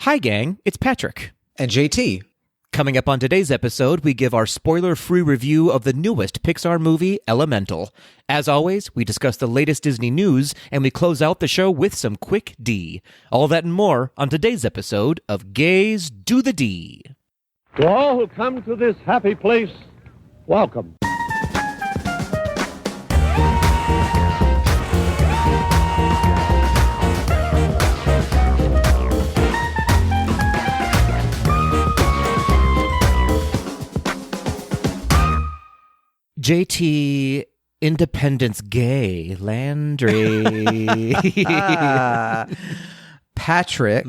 Hi, gang. It's Patrick. And JT. Coming up on today's episode, we give our spoiler-free review of the newest Pixar movie, Elemental. As always, we discuss the latest Disney news, and we close out the show with some quick D. All that and more on today's episode of Gays Do the D. To all who come to this happy place, welcome. JT Independence Gay Landry. Patrick,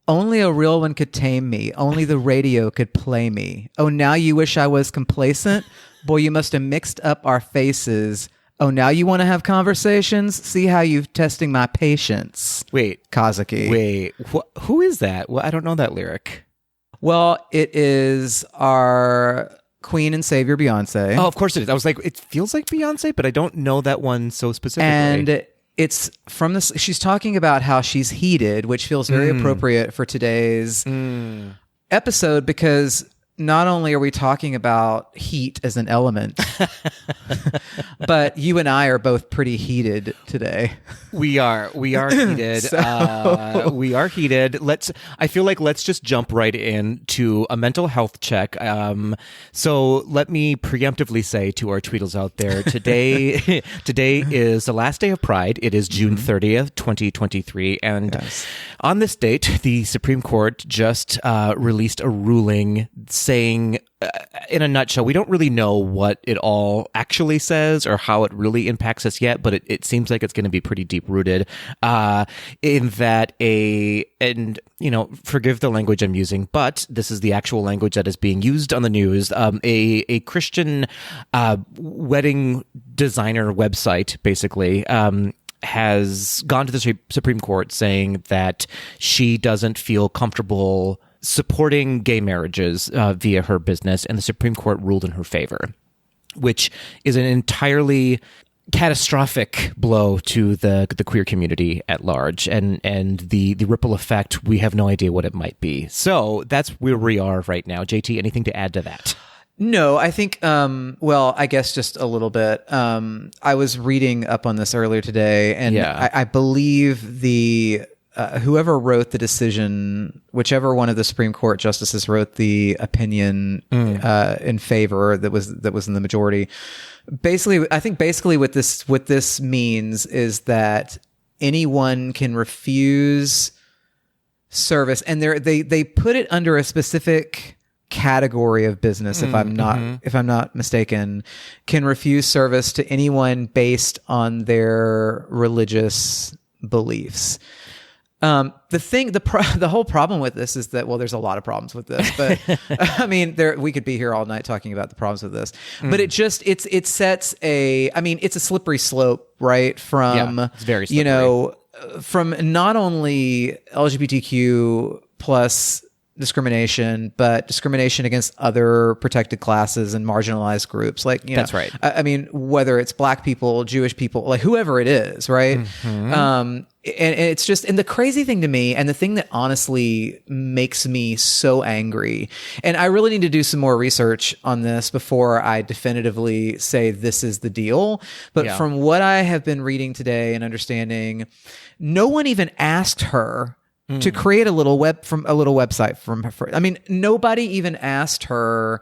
only a real one could tame me. Only the radio could play me. Oh, now you wish I was complacent? Boy, you must have mixed up our faces. Oh, now you want to have conversations? See how you're testing my patience. Wait. Kazuki. Wait. Who is that? Well, I don't know that lyric. Well, it is our Queen and Savior Beyonce. Oh, of course it is. I was like, it feels like Beyonce, but I don't know that one so specifically. And it's from this. She's talking about how she's heated, which feels very appropriate for today's episode, because not only are we talking about heat as an element, but you and I are both pretty heated today. We are heated. We are heated. I feel like let's just jump right into a mental health check. So let me preemptively say to our tweeters out there, today is the last day of Pride. It is June 30th, 2023. And on this date, the Supreme Court just released a ruling saying, in a nutshell, we don't really know what it all actually says or how it really impacts us yet, but it seems like it's going to be pretty deep rooted in that and forgive the language I'm using, but this is the actual language that is being used on the news. A Christian wedding designer website basically has gone to the Supreme Court saying that she doesn't feel comfortable supporting gay marriages via her business, and the Supreme Court ruled in her favor, which is an entirely catastrophic blow to the queer community at large, and the ripple effect, we have no idea what it might be. So that's where we are right now. JT, anything to add to that? No, I think, I guess just a little bit. I was reading up on this earlier today, and I believe whoever wrote the decision, whichever one of the Supreme Court justices wrote the opinion in favor that was in the majority. I think what this means is that anyone can refuse service, and they put it under a specific category of business, if I'm not mistaken, can refuse service to anyone based on their religious beliefs. The whole problem with this is that, there's a lot of problems with this, but I mean, we could be here all night talking about the problems with this, but it sets it's a slippery slope, right? From, it's very slippery. From not only LGBTQ plus discrimination, but discrimination against other protected classes and marginalized groups. That's right. I mean, whether it's Black people, Jewish people, like whoever it is, right? And it's just, and the crazy thing to me, and the thing that honestly makes me so angry, and I really need to do some more research on this before I definitively say this is the deal. But from what I have been reading today and understanding, no one even asked her to create a little website from her. I mean, nobody even asked her.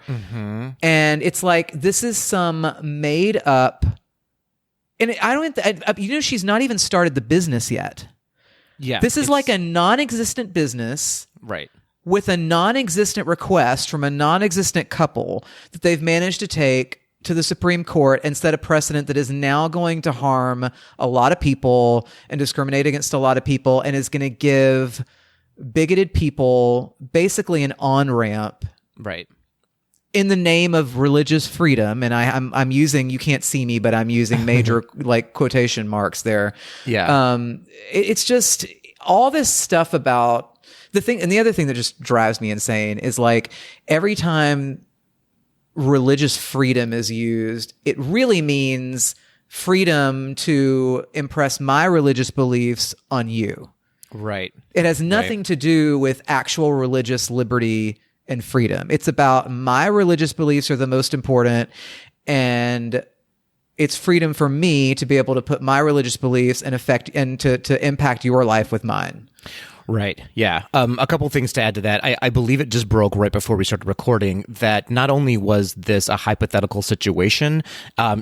And it's like, this is some made up, and she's not even started the business yet. Yeah. This is like a non-existent business. Right. With a non-existent request from a non-existent couple that they've managed to take to the Supreme Court and set a precedent that is now going to harm a lot of people and discriminate against a lot of people, and is going to give bigoted people basically an on-ramp, right, in the name of religious freedom. And I'm using, you can't see me, but I'm using major like quotation marks there. Yeah. It's just all this stuff about the thing. And the other thing that just drives me insane is, like, every time religious freedom is used, it really means freedom to impress my religious beliefs on you. Right. It has nothing to do with actual religious liberty and freedom. It's about my religious beliefs are the most important, and it's freedom for me to be able to put my religious beliefs in effect and to impact your life with mine. Right. Yeah. A couple things to add to that. I believe it just broke right before we started recording that not only was this a hypothetical situation,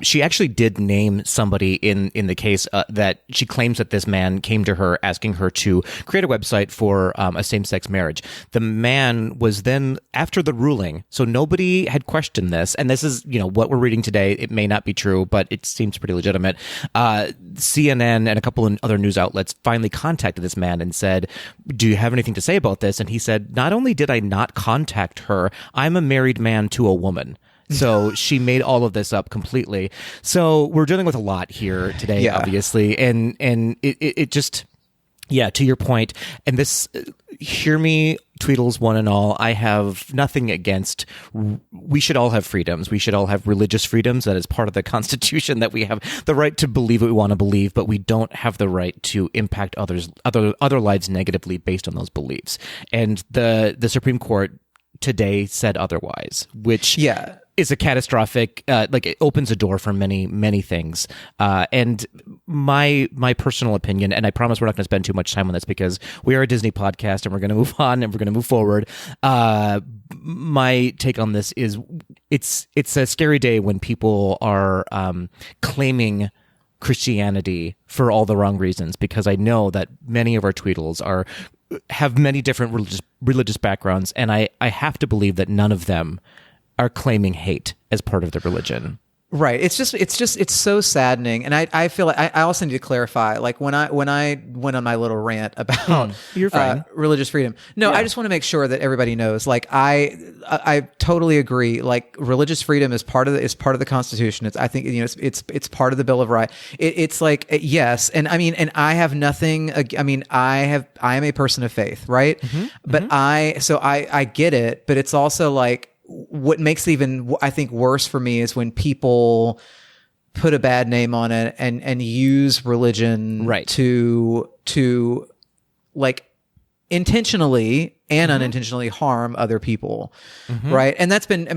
she actually did name somebody in the case that she claims that this man came to her asking her to create a website for a same-sex marriage. The man was then, after the ruling, so nobody had questioned this, and this is, what we're reading today. It may not be true, but it seems pretty legitimate. CNN and a couple of other news outlets finally contacted this man and said, do you have anything to say about this? And he said, not only did I not contact her, I'm a married man to a woman. So she made all of this up completely. So we're dealing with a lot here today, obviously. And it just, to your point, and this, hear me, Tweedles one and all, I have nothing against, we should all have freedoms. We should all have religious freedoms. That is part of the Constitution, that we have the right to believe what we want to believe, but we don't have the right to impact other lives negatively based on those beliefs. And the Supreme Court today said otherwise, which is a catastrophic, it opens a door for many, many things. And my personal opinion, and I promise we're not going to spend too much time on this because we are a Disney podcast and we're going to move on and we're going to move forward. My take on this is it's a scary day when people are claiming Christianity for all the wrong reasons, because I know that many of our Tweedles have many different religious backgrounds, and I have to believe that none of them are claiming hate as part of their religion. Right. It's so saddening. And I feel like I also need to clarify, like when I went on my little rant about You're fine. Religious freedom. No, I just want to make sure that everybody knows, like, I totally agree. Like, religious freedom is part of the Constitution. I think it's part of the Bill of Rights. It's like, yes. And I mean, and I have nothing, I am a person of faith, right? Mm-hmm. But I get it, but it's also like, what makes it even, I think, worse for me is when people put a bad name on it and use religion to like intentionally and unintentionally harm other people, right? And that's been,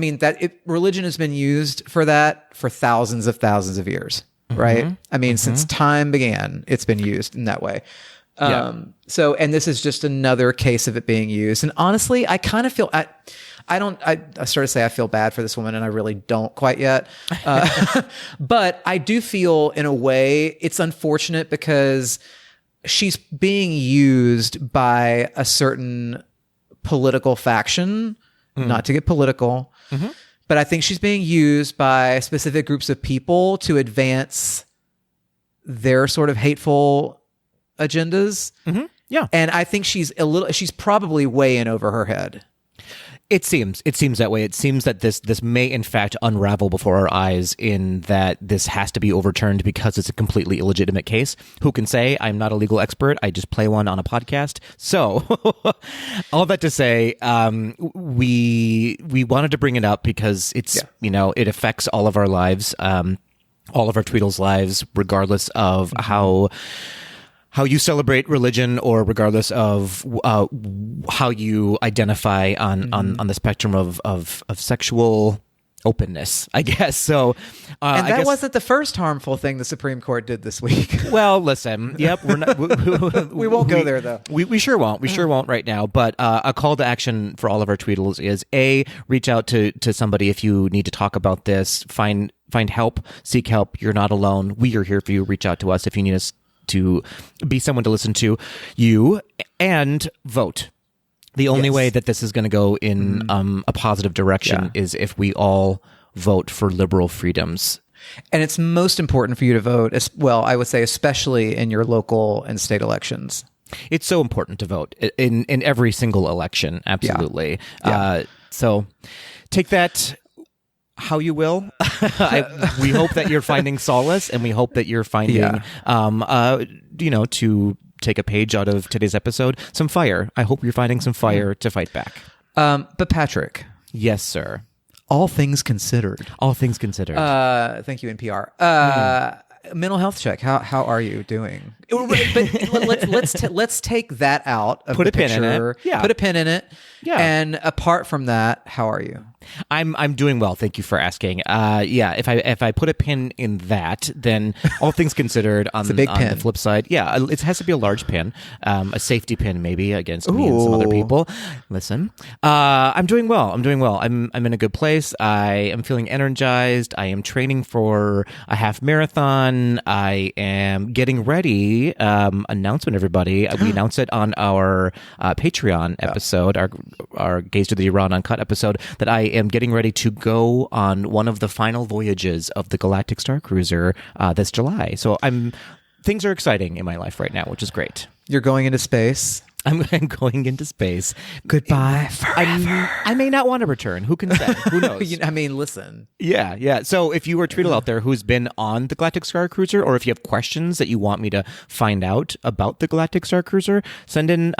religion has been used for that for thousands of years, right? Since time began, it's been used in that way. So, and this is just another case of it being used. And honestly, I kind of feel, I sort of say I feel bad for this woman, and I really don't quite yet. But I do feel, in a way, it's unfortunate because she's being used by a certain political faction, not to get political, but I think she's being used by specific groups of people to advance their sort of hateful agendas. Yeah. And I think she's probably way in over her head. It seems that way. It seems that this may in fact unravel before our eyes, in that this has to be overturned because it's a completely illegitimate case. Who can say? I'm not a legal expert. I just play one on a podcast. So all that to say, we wanted to bring it up because it's, it affects all of our lives, all of our Tweedles' lives, regardless of how you celebrate religion, or regardless of how you identify on the spectrum of sexual openness, I guess. So, and that wasn't the first harmful thing the Supreme Court did this week. Well, listen, we're not. We won't go there, though. We sure won't. We sure won't right now. But a call to action for all of our Tweedles is: reach out to somebody if you need to talk about this. Find help. Seek help. You're not alone. We are here for you. Reach out to us if you need us to be someone to listen to you, and vote. The only way that this is going to go in a positive direction is if we all vote for liberal freedoms. And it's most important for you to vote, as well, I would say, especially in your local and state elections. It's so important to vote in every single election. Absolutely. So take that how you will. We hope that you're finding solace, and we hope that you're finding, to take a page out of today's episode, some fire. I hope you're finding some fire to fight back. But Patrick. Yes, sir. All things considered. All things considered. Thank you, NPR. mental health check. How are you doing? But let's take that out of Put the a pin in it. picture. Yeah. Put a pin in it. Yeah. And apart from that, how are you? I'm doing well. Thank you for asking. If I put a pin in that, then all things considered, on the flip side, it has to be a large pin, a safety pin maybe against me and some other people. Listen, I'm doing well. I'm in a good place. I am feeling energized. I am training for a half marathon. I am getting ready. Announcement, everybody. We announced it on our Patreon episode, our Gaze to the Iran Uncut episode, that I am getting ready to go on one of the final voyages of the Galactic Star Cruiser this July. So things are exciting in my life right now, which is great. You're going into space. I'm going into space. Goodbye forever. I may not want to return. Who can say? Who knows? I mean, listen. Yeah. So if you are Tweedle out there who's been on the Galactic Star Cruiser, or if you have questions that you want me to find out about the Galactic Star Cruiser, send in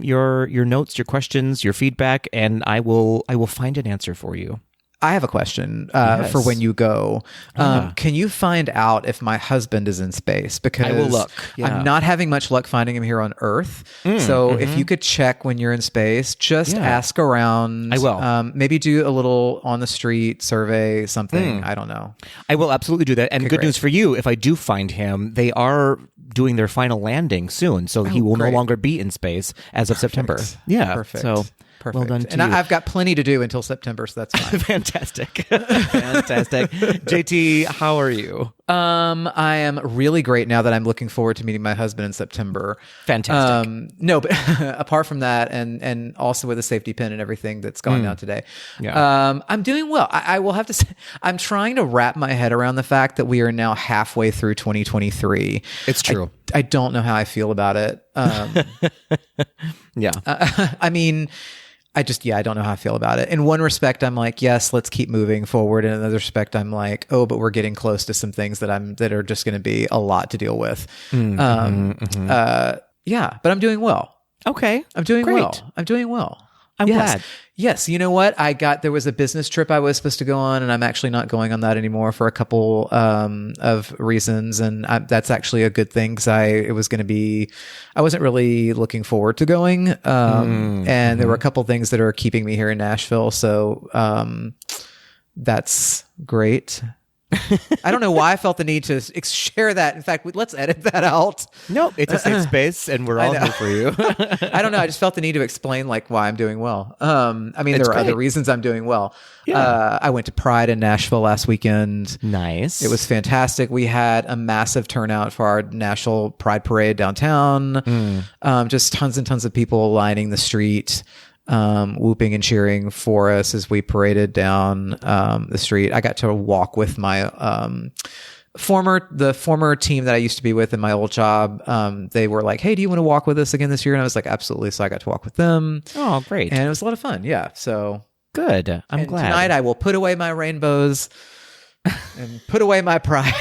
your notes, your questions, your feedback, and I will find an answer for you. I have a question for when you go. Can you find out if my husband is in space? Because I will look. Yeah. I'm not having much luck finding him here on Earth. So if you could check when you're in space, just ask around. I will. Maybe do a little on the street survey, something. I don't know. I will absolutely do that. And good news for you, if I do find him, they are doing their final landing soon. So he will no longer be in space as of September. Yeah. Perfect. So perfect. Well done to and you. I've got plenty to do until September, so that's fine. Fantastic. JT, how are you? I am really great now that I'm looking forward to meeting my husband in September. Fantastic. No, but apart from that, and also with the safety pin and everything that's gone down today, I'm doing well. I will have to say, I'm trying to wrap my head around the fact that we are now halfway through 2023. It's true. I don't know how I feel about it. Yeah. I mean, I don't know how I feel about it. In one respect, I'm like, yes, let's keep moving forward. In another respect, I'm like, oh, but we're getting close to some things that are just going to be a lot to deal with. But I'm doing well. Okay. I'm doing Great. well. I'm doing well. I'm glad. Yes. You know what? There was a business trip I was supposed to go on, and I'm actually not going on that anymore for a couple of reasons. And that's actually a good thing, because I wasn't really looking forward to going. And there were a couple things that are keeping me here in Nashville. So that's great. I don't know why I felt the need to share that. In fact, let's edit that out. No, it's a safe space, and we're all here for you. I don't know. I just felt the need to explain why I'm doing well. I mean, there are other reasons I'm doing well. Yeah. I went to Pride in Nashville last weekend. Nice. It was fantastic. We had a massive turnout for our National Pride Parade downtown. Just tons and tons of people lining the street, whooping and cheering for us as we paraded down the street. I got to walk with my former team that I used to be with in my old job. They were like, hey, do you want to walk with us again this year? And I was like, absolutely. So I got to walk with them. Oh, great. And it was a lot of fun. Yeah. So good. I'm glad. Tonight I will put away my rainbows and put away my pride.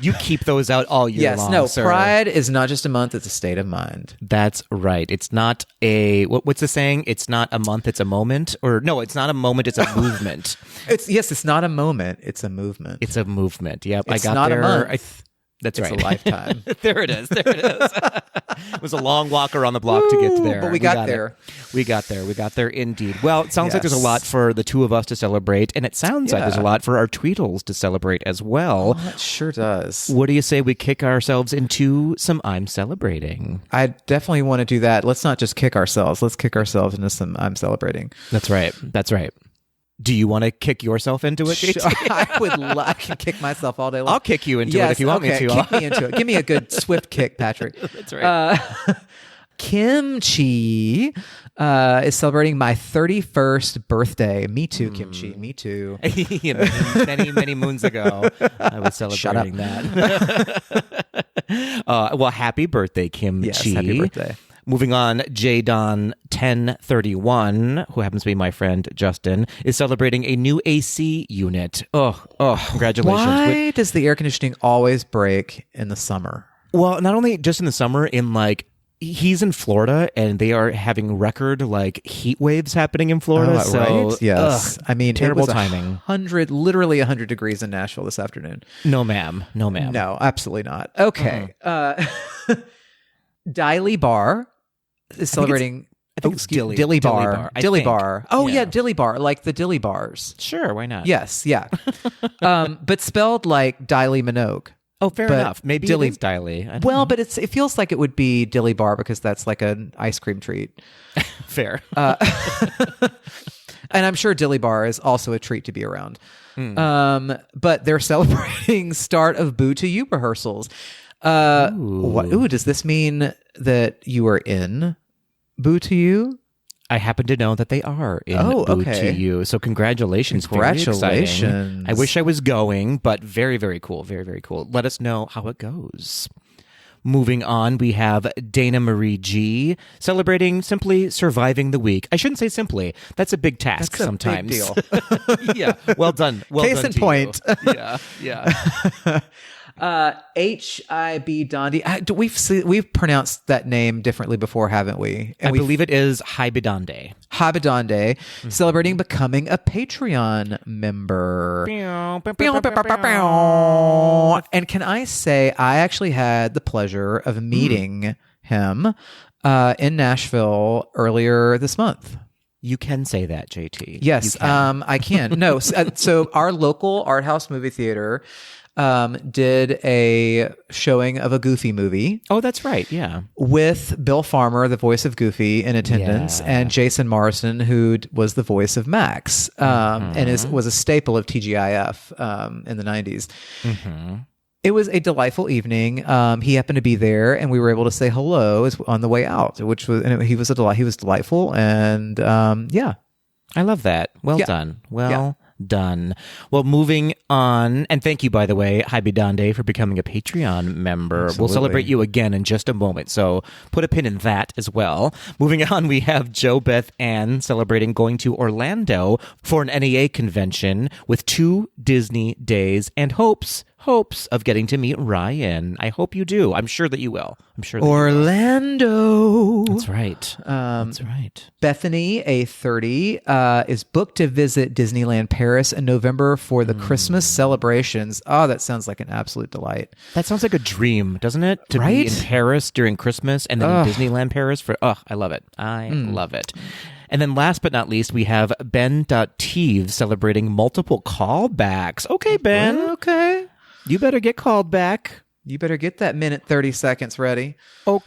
You keep those out all year long. Yes, sir. Pride is not just a month, it's a state of mind. That's right. It's not what's the saying? It's not a month, it's a moment. Or no, it's not a moment, it's a movement. It's not a moment, it's a movement. It's a movement. Yep. It's I got not there. a month. That's it's right. a lifetime. There it is. It was a long walk around the block to get there. But we got there. We got there indeed. Well, it sounds like there's a lot for the two of us to celebrate, and it sounds like there's a lot for our Tweedles to celebrate as well. Oh, it sure does. What do you say we kick ourselves into some I'm Celebrating? I definitely want to do that. Let's not just kick ourselves. Let's kick ourselves into some I'm Celebrating. That's right. Do you want to kick yourself into it? I can kick myself all day long. I'll kick you into it if you want me to. Kick me into it. Give me a good swift kick, Patrick. That's right. Kimchi is celebrating my 31st birthday. Me too, Kimchi. Me too. many moons ago, I was celebrating that. Well, happy birthday, Kimchi. Yes, happy birthday. Moving on, JDon 1031, who happens to be my friend Justin, is celebrating a new AC unit. Oh, congratulations. Why does the air conditioning always break in the summer? Well, not only just in the summer, in like he's in Florida, and they are having record like heat waves happening in Florida. So right? Yes. I mean, terrible it was timing. Literally 100 degrees in Nashville this afternoon. No, ma'am. No, ma'am. No, absolutely not. Okay. Dilly Bar is celebrating. I think it's Dilly Bar. Dilly Bar. Oh, yeah, Dilly Bar, like the Dilly Bars. Sure, why not? Yes, yeah. But spelled like Dilly Minogue. Oh, fair But enough. Maybe Dilly- it's Dilly. I don't Well, know. but it feels like it would be Dilly Bar because that's like an ice cream treat. Fair. And I'm sure Dilly Bar is also a treat to be around. But they're celebrating start of Boo to You rehearsals. Does this mean that you are in Boo to You? I happen to know that they are in Oh, Boo okay. to You. So congratulations. Very exciting. Congratulations. I wish I was going, but very, very cool. Very, very cool. Let us know how it goes. Moving on, we have Dana Marie G celebrating simply surviving the week. I shouldn't say simply. That's a big task That's a sometimes. big deal. Yeah. Well done. Well Case done in to point. You. Yeah. H.I.B. Dondi. We've pronounced that name differently before, haven't we? And I believe it is Haibidande. Habidande, celebrating becoming a Patreon member. And can I say, I actually had the pleasure of meeting him in Nashville earlier this month. You can say that, JT. Yes, You can. I can. No, so our local art house movie theater did a showing of a Goofy movie Oh, that's right. Yeah. with Bill Farmer, the voice of Goofy, in attendance, Yeah. and Jason Marsden, who was the voice of Max, and was a staple of TGIF in the 90s. It was a delightful evening. He happened to be there, and we were able to say hello on the way out, he was he was delightful, and yeah. I love that. Well Yeah. done. Well done. Well, moving on, and thank you, by the way, Haibidande, for becoming a Patreon member. We'll Absolutely. celebrate you again in just a moment, so put a pin in that as well. Moving on, we have Jo Beth Ann celebrating going to Orlando for an NEA convention with 2 Disney days and hopes of getting to meet Ryan. I hope you do. I'm sure that you will. I'm sure that you will. Orlando. That's right. That's right. Bethany, a 30, is booked to visit Disneyland Paris in November for the Christmas celebrations. Oh, that sounds like an absolute delight. That sounds like a dream, doesn't it? To be Right? in Paris during Christmas and then in Disneyland Paris for, I love it. I love it. And then last but not least, we have Ben.Teve celebrating multiple callbacks. Okay, Ben. Okay. You better get called back. You better get that minute 30 seconds ready. Oh,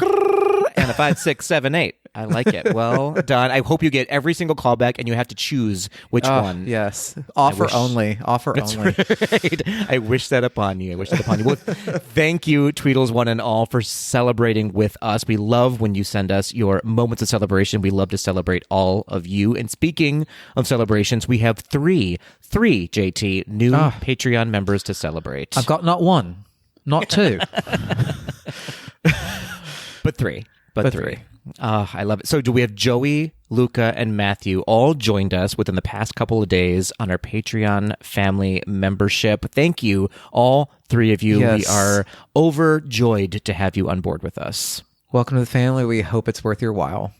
and a 5, 6, 7, 8. I like it. Well done. I hope you get every single callback and you have to choose which one. Yes. Offer wish- only. Offer only. Right. I wish that upon you. I wish that upon you. Well, thank you, Tweedles one and all, for celebrating with us. We love when you send us your moments of celebration. We love to celebrate all of you. And speaking of celebrations, we have three JT, new Patreon members to celebrate. I've got not one, not two. But three. But three. I love it. So do we have Joey, Luca, and Matthew all joined us within the past couple of days on our Patreon family membership. Thank you, all 3 of you. Yes. We are overjoyed to have you on board with us. Welcome to the family. We hope it's worth your while.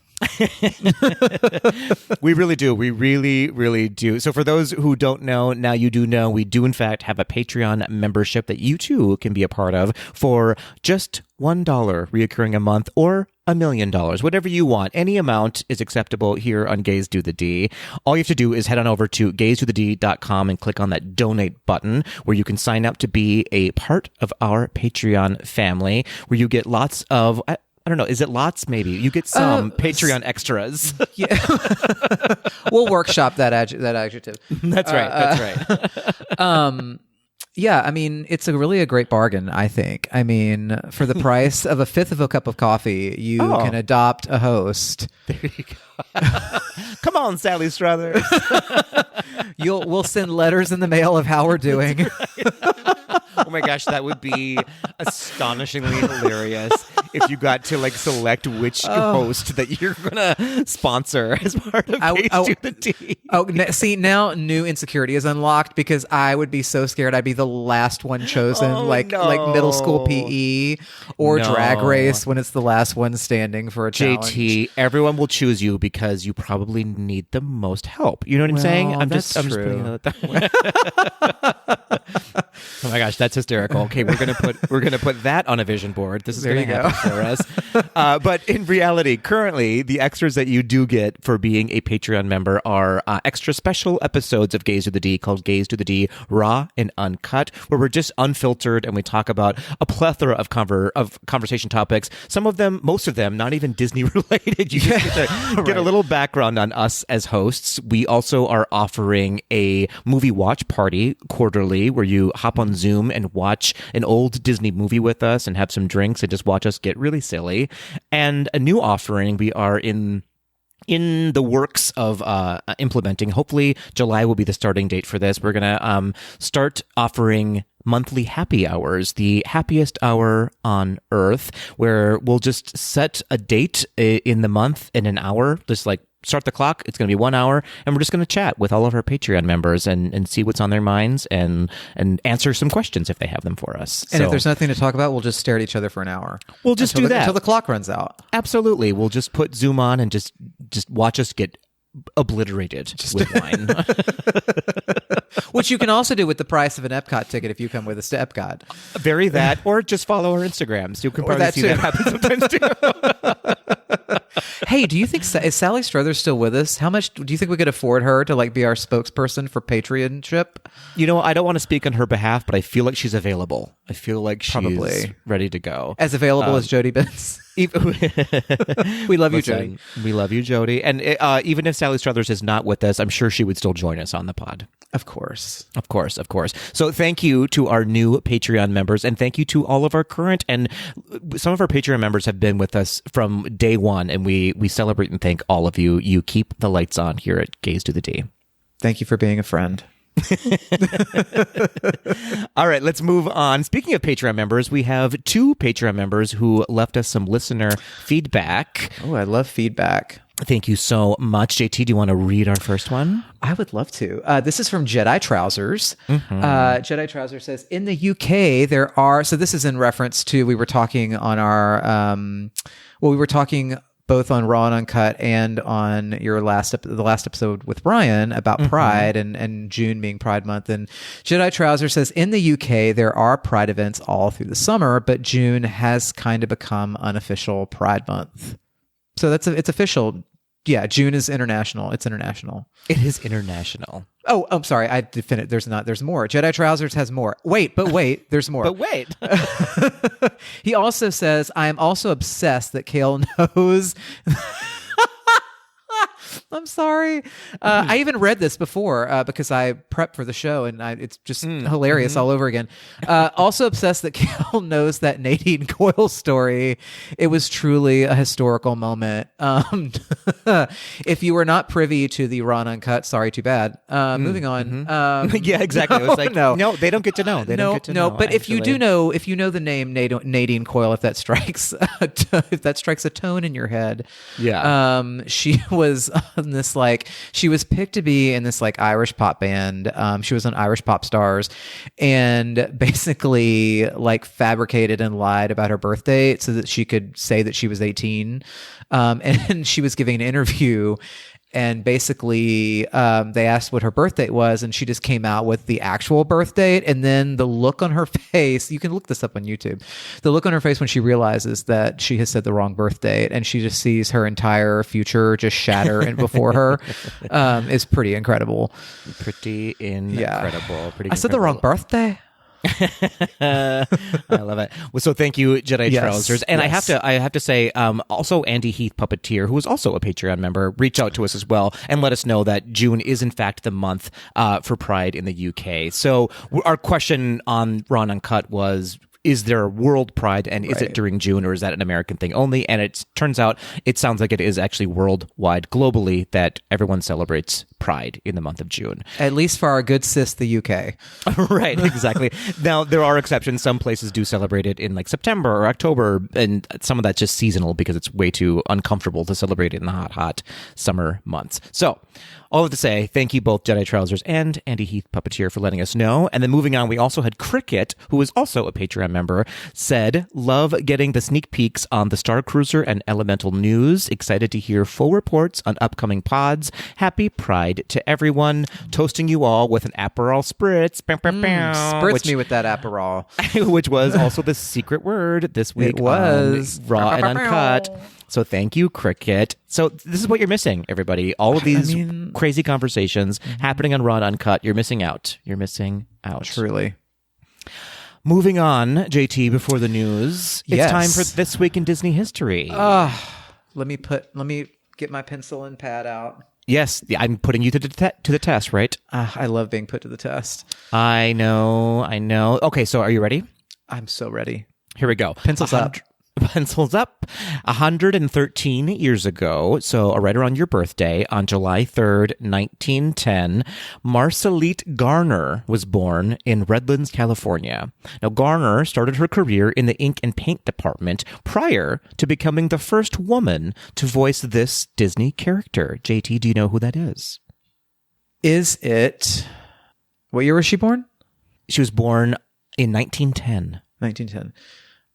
We really do. We really, really do. So for those who don't know, now you do know, we do in fact have a Patreon membership that you too can be a part of for just $1 reoccurring a month or $1 million, whatever you want. Any amount is acceptable here on Gays Do the D. All you have to do is head on over to gaysdothed.com and click on that donate button where you can sign up to be a part of our Patreon family, where you get lots of, I don't know, is it lots? Maybe you get some Patreon extras. Yeah. We'll workshop that adjective. That's right. That's right. Yeah, I mean, it's really a great bargain, I think. I mean, for the price of a fifth of a cup of coffee, you can adopt a host. There you go. Come on, Sally Struthers. We'll send letters in the mail of how we're doing. Oh my gosh, that would be astonishingly hilarious if you got to like select which host that you're gonna sponsor as part of Gaze to the D. See, now new insecurity is unlocked because I would be so scared I'd be the last one chosen, like middle school PE or Drag Race when it's the last one standing for a challenge. JT, everyone will choose you because you probably need the most help. You know what I'm saying? I'm just putting it that. Oh my gosh, that's hysterical. Okay, we're gonna put that on a vision board. This is gonna happen for us. But in reality, currently, the extras that you do get for being a Patreon member are extra special episodes of Gaze to the D called Gaze to the D Raw and Uncut, where we're just unfiltered and we talk about a plethora of conversation topics. Some of them, most of them, not even Disney related. You just get to get a little background on us as hosts. We also are offering a movie watch party quarterly where you hop on Zoom and watch an old Disney movie with us and have some drinks and just watch us get really silly. And a new offering we are in the works of implementing. Hopefully July will be the starting date for this. We're gonna start offering monthly happy hours, the happiest hour on earth, where we'll just set a date in the month in an hour, just like start the clock. It's going to be 1 hour, and we're just going to chat with all of our Patreon members and see what's on their minds and answer some questions if they have them for us. And if there's nothing to talk about, we'll just stare at each other for an hour. We'll just do that until the clock runs out. Absolutely. We'll just put Zoom on and just watch us get obliterated with wine. Which you can also do with the price of an Epcot ticket if you come with us to Epcot. Very that, or just follow our Instagrams. You can probably see that happen sometimes too. Hey, do you think is Sally Struthers still with us? How much do you think we could afford her to like be our spokesperson for Patreonship? You know, I don't want to speak on her behalf, but I feel like she's available. I feel like she's probably ready to go. As available as Jody Benz. We love you, Jody. We love you, Jody. And even if Sally Struthers is not with us, I'm sure she would still join us on the pod. Of course. Of course, of course. So thank you to our new Patreon members, and thank you to all of our current, and some of our Patreon members have been with us from day one, and we celebrate and thank all of you. You keep the lights on here at Gaze to the D. Thank you for being a friend. All right, let's move on. Speaking of Patreon members, we have 2 Patreon members who left us some listener feedback. Oh, I love feedback. Thank you so much. JT, do you want to read our first one? I would love to. This is from Jedi Trousers. Jedi Trousers says, in the UK, there are... So this is in reference to, we were talking on our... we were talking both on Raw and Uncut and on the last episode with Brian about Pride and June being Pride Month. And Jedi Trouser says, in the UK, there are Pride events all through the summer, but June has kind of become unofficial Pride Month. So it's official. Yeah, June is international. It's international. It is international. Oh, I'm sorry. I did finish. There's more. Jedi Trousers has more. Wait, there's more. But wait. He also says, I am also obsessed that Kale knows... I'm sorry. I even read this before because I prepped for the show, and it's just hilarious all over again. Also obsessed that Kale knows that Nadine Coyle story. It was truly a historical moment. If you were not privy to the Raw and Uncut, sorry, too bad. Moving on. Yeah, exactly. It was like, no, they don't get to know. They don't get to know. But if you do know, if you know the name Nadine Coyle, if that strikes a tone in your head, she was on this she was picked to be in this Irish pop band. She was on Irish Pop Stars, and basically fabricated and lied about her birth date so that she could say that she was 18. And she was giving an interview, and basically they asked what her birth date was, and she just came out with the actual birth date. And then the look on her face, you can look this up on YouTube, the look on her face when she realizes that she has said the wrong birth date, and she just sees her entire future just shatter before her, is pretty incredible. Pretty incredible. I said the wrong birthday. I love it. Well, so thank you, Jedi Trousers. And I have to say, also Andy Heath Puppeteer, who is also a Patreon member, reach out to us as well and let us know that June is in fact the month for Pride in the UK. So our question on Raw and Uncut was, is there a world pride, and is it during June, or is that an American thing only? And it turns out it sounds like it is actually worldwide, globally, that everyone celebrates Pride in the month of June. At least for our good sis, the UK. Right, exactly. Now, there are exceptions. Some places do celebrate it in like September or October, and some of that's just seasonal because it's way too uncomfortable to celebrate it in the hot summer months. So, all of to say, thank you both Jedi Trousers and Andy Heath Puppeteer for letting us know. And then moving on, we also had Cricket, who is also a Patreon member, said, love getting the sneak peeks on the Star Cruiser and Elemental news. Excited to hear full reports on upcoming pods. Happy Pride to everyone. Toasting you all with an Aperol Spritz. Spritz me with that Aperol. Which was also the secret word this week. It was. On Raw and Uncut. So thank you, Cricket. So this is what you're missing, everybody. All of these crazy conversations happening on Raw and Uncut. You're missing out. You're missing out. Truly. Moving on, JT, before the news. It's time for This Week in Disney History. Let me get my pencil and pad out. Yes, I'm putting you to the test, right? I love being put to the test. I know. Okay, so are you ready? I'm so ready. Here we go. Pencils up. Pencils up. 113 years ago, so right around your birthday, on July 3rd, 1910, Marcelite Garner was born in Redlands, California. Now, Garner started her career in the ink and paint department prior to becoming the first woman to voice this Disney character. JT, do you know who that is? Is it... What year was she born? She was born in 1910. 1910.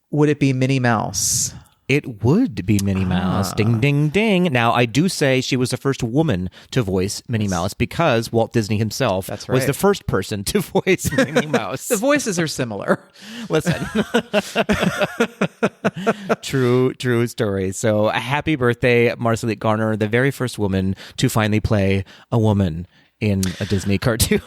Would it be Minnie Mouse? It would be Minnie Mouse. Ding, ding, ding. Now, I do say she was the first woman to voice Minnie Mouse because Walt Disney himself was the first person to voice Minnie Mouse. The voices are similar. Listen. True story. So, a happy birthday, Marcelite Garner, the very first woman to finally play a woman in a Disney cartoon.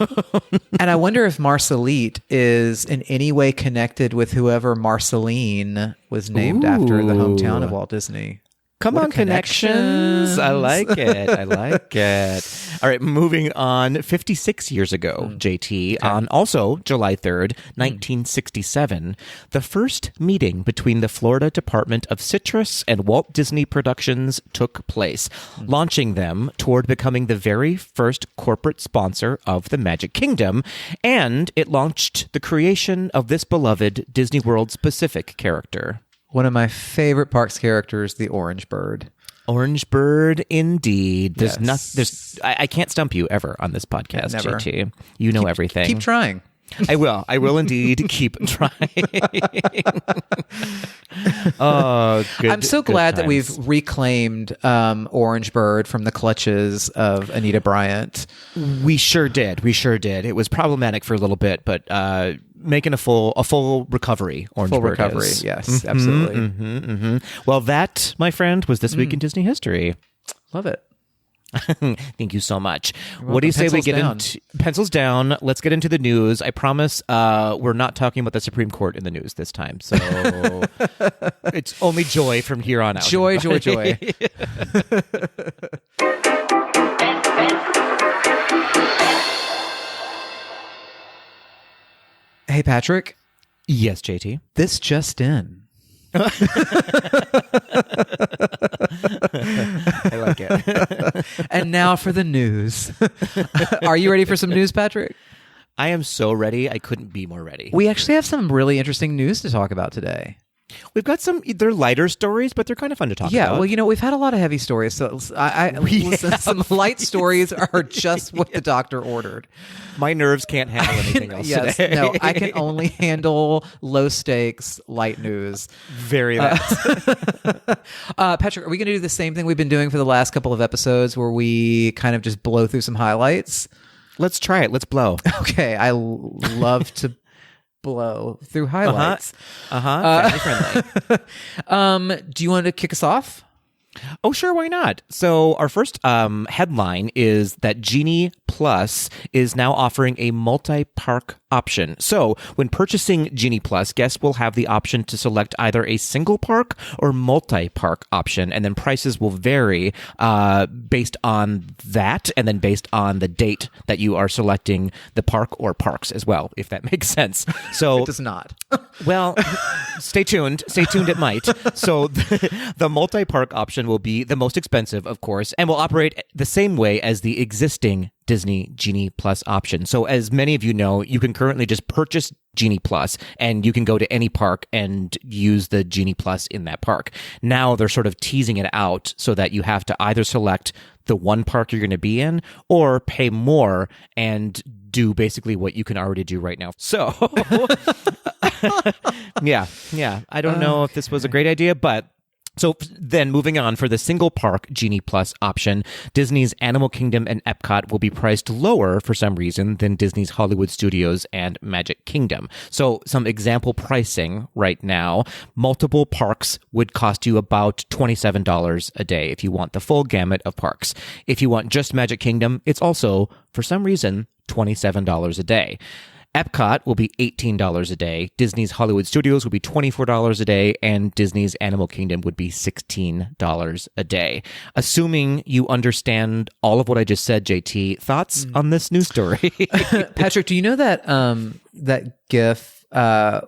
And I wonder if Marcelite is in any way connected with whoever Marceline was named after, the hometown of Walt Disney. Come on, connections. I like it. All right, moving on. 56 years ago, JT, on also July 3rd, 1967, the first meeting between the Florida Department of Citrus and Walt Disney Productions took place, launching them toward becoming the very first corporate sponsor of the Magic Kingdom, and it launched the creation of this beloved Disney World specific character. One of my favorite parks characters, the Orange Bird. Orange Bird, indeed. I can't stump you ever on this podcast, Never. JT. You know everything. Keep trying. I will indeed keep trying. I'm so glad that we've reclaimed Orange Bird from the clutches of Anita Bryant. We sure did. It was problematic for a little bit, but making a full recovery. Orange Full Bird recovery, is. yes, absolutely. Well, that, my friend, was This Week in Disney History. Love it. Thank you so much. What do you say we get into pencils down? Let's get into the news. I promise we're not talking about the Supreme Court in the news this time. So it's only joy from here on out. Joy. Hey, Patrick. Yes, JT. This just in. I like it. And now for the news. Are you ready for some news, Patrick? I am so ready. I couldn't be more ready. We actually have some really interesting news to talk about today. We've got they're lighter stories, but they're kind of fun to talk about. Yeah, well, we've had a lot of heavy stories, so some light stories are just what the doctor ordered. My nerves can't handle anything else today. No, I can only handle low stakes, light news. Very that. Patrick, are we going to do the same thing we've been doing for the last couple of episodes where we kind of just blow through some highlights? Let's try it. Let's blow. Okay, I love to blow through highlights. Family friendly. Do you want to kick us off? Oh, sure. Why not? So our first headline is that Genie Plus is now offering a multi-park option. So when purchasing Genie Plus, guests will have the option to select either a single park or multi-park option, and then prices will vary based on that, and then based on the date that you are selecting the park or parks as well, if that makes sense. So It does not. well, stay tuned. Stay tuned, it might. So the multi-park option will be the most expensive, of course, and will operate the same way as the existing Disney Genie Plus option. So as many of you know, you can currently just purchase Genie Plus and you can go to any park and use the Genie Plus in that park. Now they're sort of teasing it out so that you have to either select the one park you're going to be in or pay more and do basically what you can already do right now. So yeah. I don't know if this was a great idea, but so then moving on, for the single park Genie Plus option, Disney's Animal Kingdom and Epcot will be priced lower for some reason than Disney's Hollywood Studios and Magic Kingdom. So some example pricing right now, multiple parks would cost you about $27 a day if you want the full gamut of parks. If you want just Magic Kingdom, it's also, for some reason, $27 a day. Epcot will be $18 a day, Disney's Hollywood Studios will be $24 a day, and Disney's Animal Kingdom would be $16 a day. Assuming you understand all of what I just said, JT, thoughts on this news story? Patrick, do you know that that GIF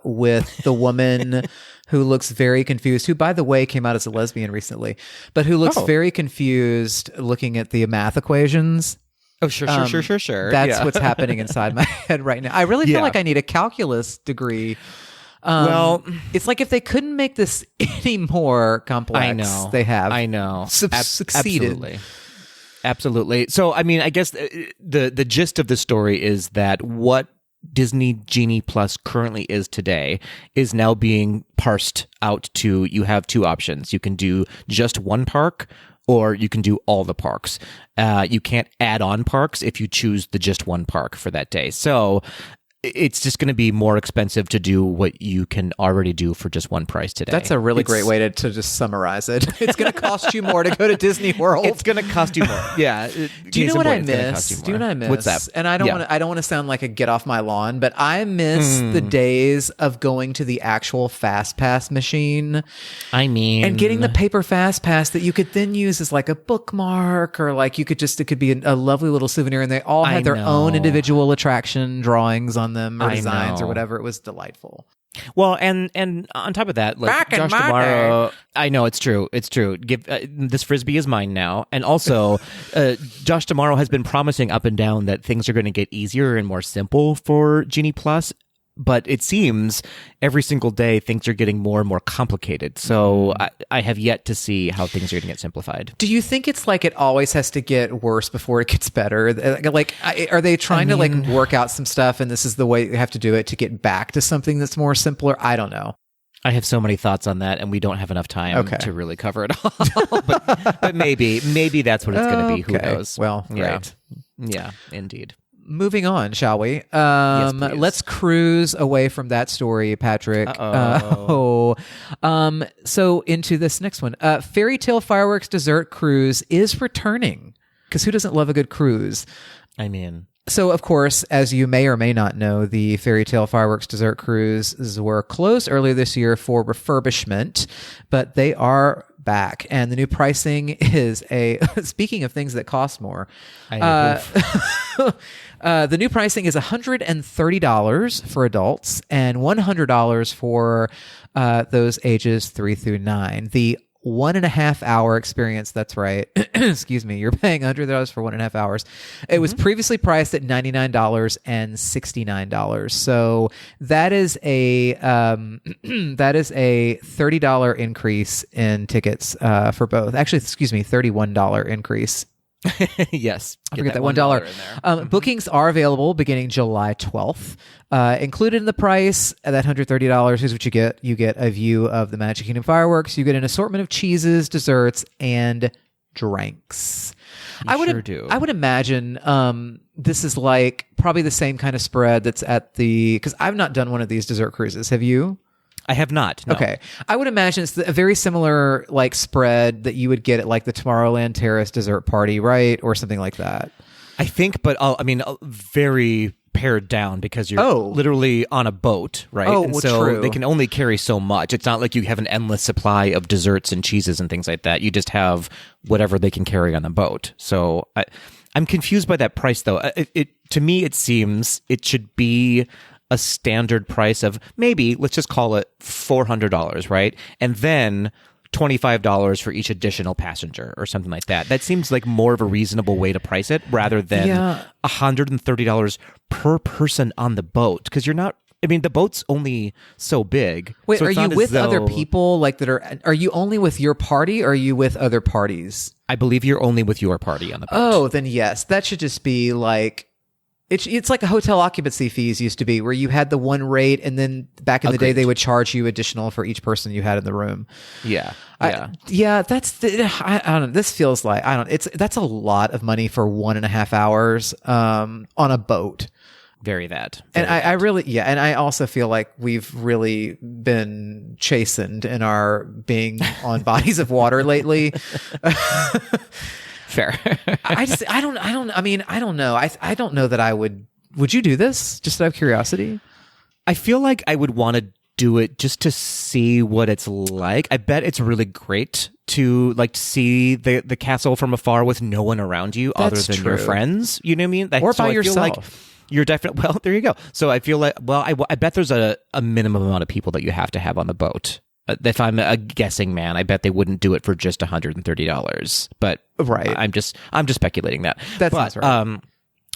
with the woman who looks very confused, who, by the way, came out as a lesbian recently, but who looks very confused looking at the math equations? Oh, sure. That's what's happening inside my head right now. I really feel like I need a calculus degree. Well, it's like if they couldn't make this any more complex, they have. I know. Succeeded. Absolutely. So, I mean, I guess the gist of the story is that what Disney Genie Plus currently is today is now being parsed out to, you have two options. You can do just one park, or you can do all the parks. You can't add on parks if you choose the just one park for that day. So it's just going to be more expensive to do what you can already do for just one price today. That's a really great way to just summarize it. It's going to cost you more to go to Disney World. It's going to cost you more. Yeah. Do you know what I miss? What's that? And I don't want to sound like a get off my lawn, but I miss the days of going to the actual Fast Pass machine. I mean, and getting the paper Fast Pass that you could then use as like a bookmark, or like it could be a lovely little souvenir, and they all had their own individual attraction drawings on them or designs or whatever. It was delightful. Well, and on top of that, like Josh D'Amaro, I know it's true. Give this Frisbee is mine now, and also Josh D'Amaro has been promising up and down that things are going to get easier and more simple for Genie Plus. But it seems every single day things are getting more and more complicated. So I have yet to see how things are going to get simplified. Do you think it's like it always has to get worse before it gets better? Like, are they trying to like work out some stuff, and this is the way you have to do it to get back to something that's more simpler? I don't know. I have so many thoughts on that, and we don't have enough time to really cover it all. but maybe that's what it's going to be. Who knows? Well, great. Yeah, indeed. Moving on, shall we? Yes, let's cruise away from that story, Patrick. So into this next one. Fairy Tale Fireworks Dessert Cruise is returning. Because who doesn't love a good cruise? I mean... So, of course, as you may or may not know, the Fairy Tale Fireworks Dessert Cruises were closed earlier this year for refurbishment, but they are back. And the new pricing is speaking of things that cost more, the new pricing is $130 for adults and $100 for those ages 3 through 9. The 1.5 hour experience. That's right. Excuse me. You're paying $100 for 1.5 hours. It was previously priced at $99 and $69. So that is a $30 increase in tickets for both. Actually, excuse me, $31 increase. Yes. I forget that $1. Bookings are available beginning July 12th. Included in the price, that $130, here's what you get. You get a view of the Magic Kingdom fireworks. You get an assortment of cheeses, desserts, and drinks. I would imagine this is like probably the same kind of spread that's at because I've not done one of these dessert cruises. Have you? I have not. No. Okay. I would imagine it's a very similar like spread that you would get at like the Tomorrowland Terrace dessert party, right? Or something like that. I think, but very pared down because you're Oh. literally on a boat, right? Oh, and well, so true. they can only carry so much. It's not like you have an endless supply of desserts and cheeses and things like that. You just have whatever they can carry on the boat. So I'm confused by that price, though. To me, it seems it should be a standard price of maybe, let's just call it $400, right? And then $25 for each additional passenger or something like that. That seems like more of a reasonable way to price it rather than $130 per person on the boat. Because you're not, I mean, the boat's only so big. Wait, so are it's you not as with other though- people like that are you only with your party or are you with other parties? I believe you're only with your party on the boat. Oh, then yes, that should just be like it's like a hotel occupancy fees used to be, where you had the one rate, and then back in the day Agreed. they would charge you additional for each person you had in the room. Yeah. I don't know. This feels like that's a lot of money for 1.5 hours on a boat. Very that. And I really, and I also feel like we've really been chastened in our being on bodies of water lately. Fair. I don't know. I don't know that I would you do this just out of curiosity? I feel like I would want to do it just to see what it's like. I bet it's really great to see the castle from afar with no one around you other That's than your true. friends. You know what I mean? Or So by I feel yourself. like you're definitely, well, there you go. So I feel like, I bet there's a minimum amount of people that you have to have on the boat. If I'm a guessing man, I bet they wouldn't do it for just $130. But Right. I'm just speculating that. That sounds right.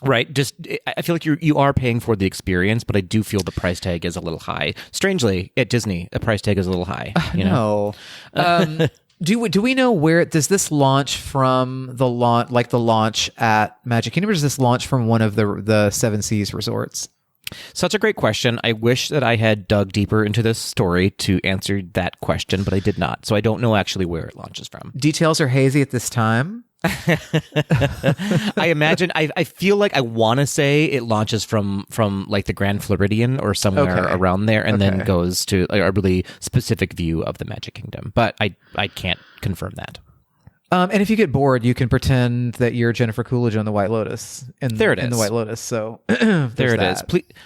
Right. Just, I feel like you are paying for the experience, but I do feel the price tag is a little high. Strangely, at Disney, the price tag is a little high. You know? No. Do we know where does this launch from? The launch at Magic Kingdom, or does this launch from one of the Seven Seas resorts? Such a great question. I wish that I had dug deeper into this story to answer that question, but I did not. So I don't know actually where it launches from. Details are hazy at this time. I imagine, I feel like I want to say it launches from like the Grand Floridian or somewhere Okay. around there, and then Okay. goes to a really specific view of the Magic Kingdom. But I can't confirm that. And if you get bored, you can pretend that you're Jennifer Coolidge on the White Lotus. There it In the is. White Lotus. So There it is.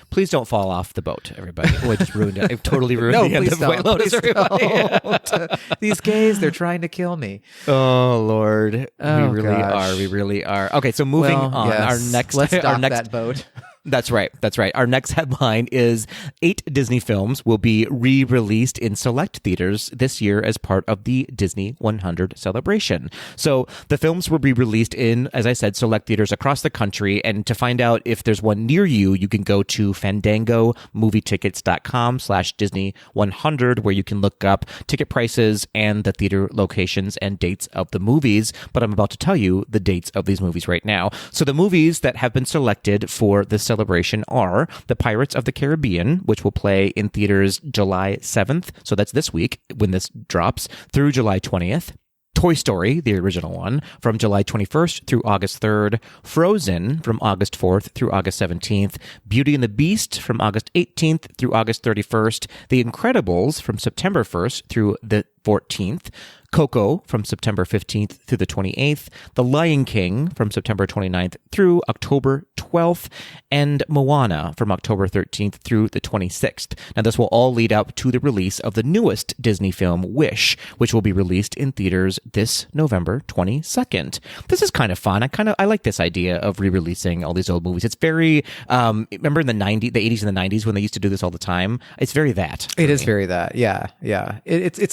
Please don't fall off the boat, everybody. Oh, I just ruined it. I've totally ruined No, the end please of don't. White Lotus, Please everybody. don't. These gays, they're trying to kill me. Oh Lord, Oh, we really gosh. are. We really are. Okay, so moving on. Yes. Our next, Let's our dock next that boat. That's right. Our next headline is 8 Disney films will be re-released in select theaters this year as part of the Disney 100 celebration. So the films will be released in, as I said, select theaters across the country. And to find out if there's one near you, you can go to fandangomovietickets.com/Disney100, where you can look up ticket prices and the theater locations and dates of the movies. But I'm about to tell you the dates of these movies right now. So the movies that have been selected for this celebration are The Pirates of the Caribbean, which will play in theaters July 7th, so that's this week when this drops, through July 20th. Toy Story, the original one, from July 21st through August 3rd. Frozen from August 4th through August 17th. Beauty and the Beast from August 18th through August 31st. The Incredibles from September 1st through the 14th. Coco from September 15th through the 28th, The Lion King from September 29th through October 12th, and Moana from October 13th through the 26th. Now, this will all lead up to the release of the newest Disney film, Wish, which will be released in theaters this November 22nd. This is kind of fun. I like this idea of re-releasing all these old movies. It's very, remember in the 80s and the 90s when they used to do this all the time? It's very that. It is very that. Yeah. Yeah. It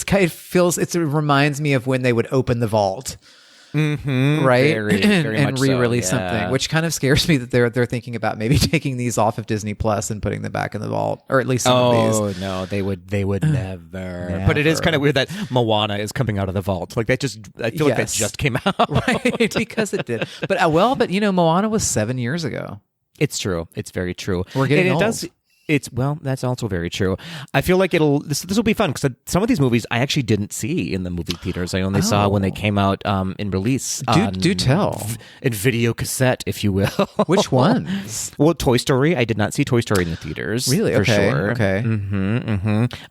reminds me of when they would open the vault. Mm-hmm. Right. Very and much re-release so, yeah. something, which kind of scares me that they're thinking about maybe taking these off of Disney Plus and putting them back in the vault, or at least some of these. Oh no, they would never. But it is kind of weird that Moana is coming out of the vault. Like that I feel like that Yes. just came out. Right, because it did. But Moana was 7 years ago. It's true. It's very true. We're getting and it old. does. That's also very true. I feel like this will be fun because some of these movies I actually didn't see in the movie theaters. I only saw when they came out in release. Do tell. In video cassette, if you will. Which ones? Well, Toy Story. I did not see Toy Story in the theaters. Really? For Okay. sure. Okay.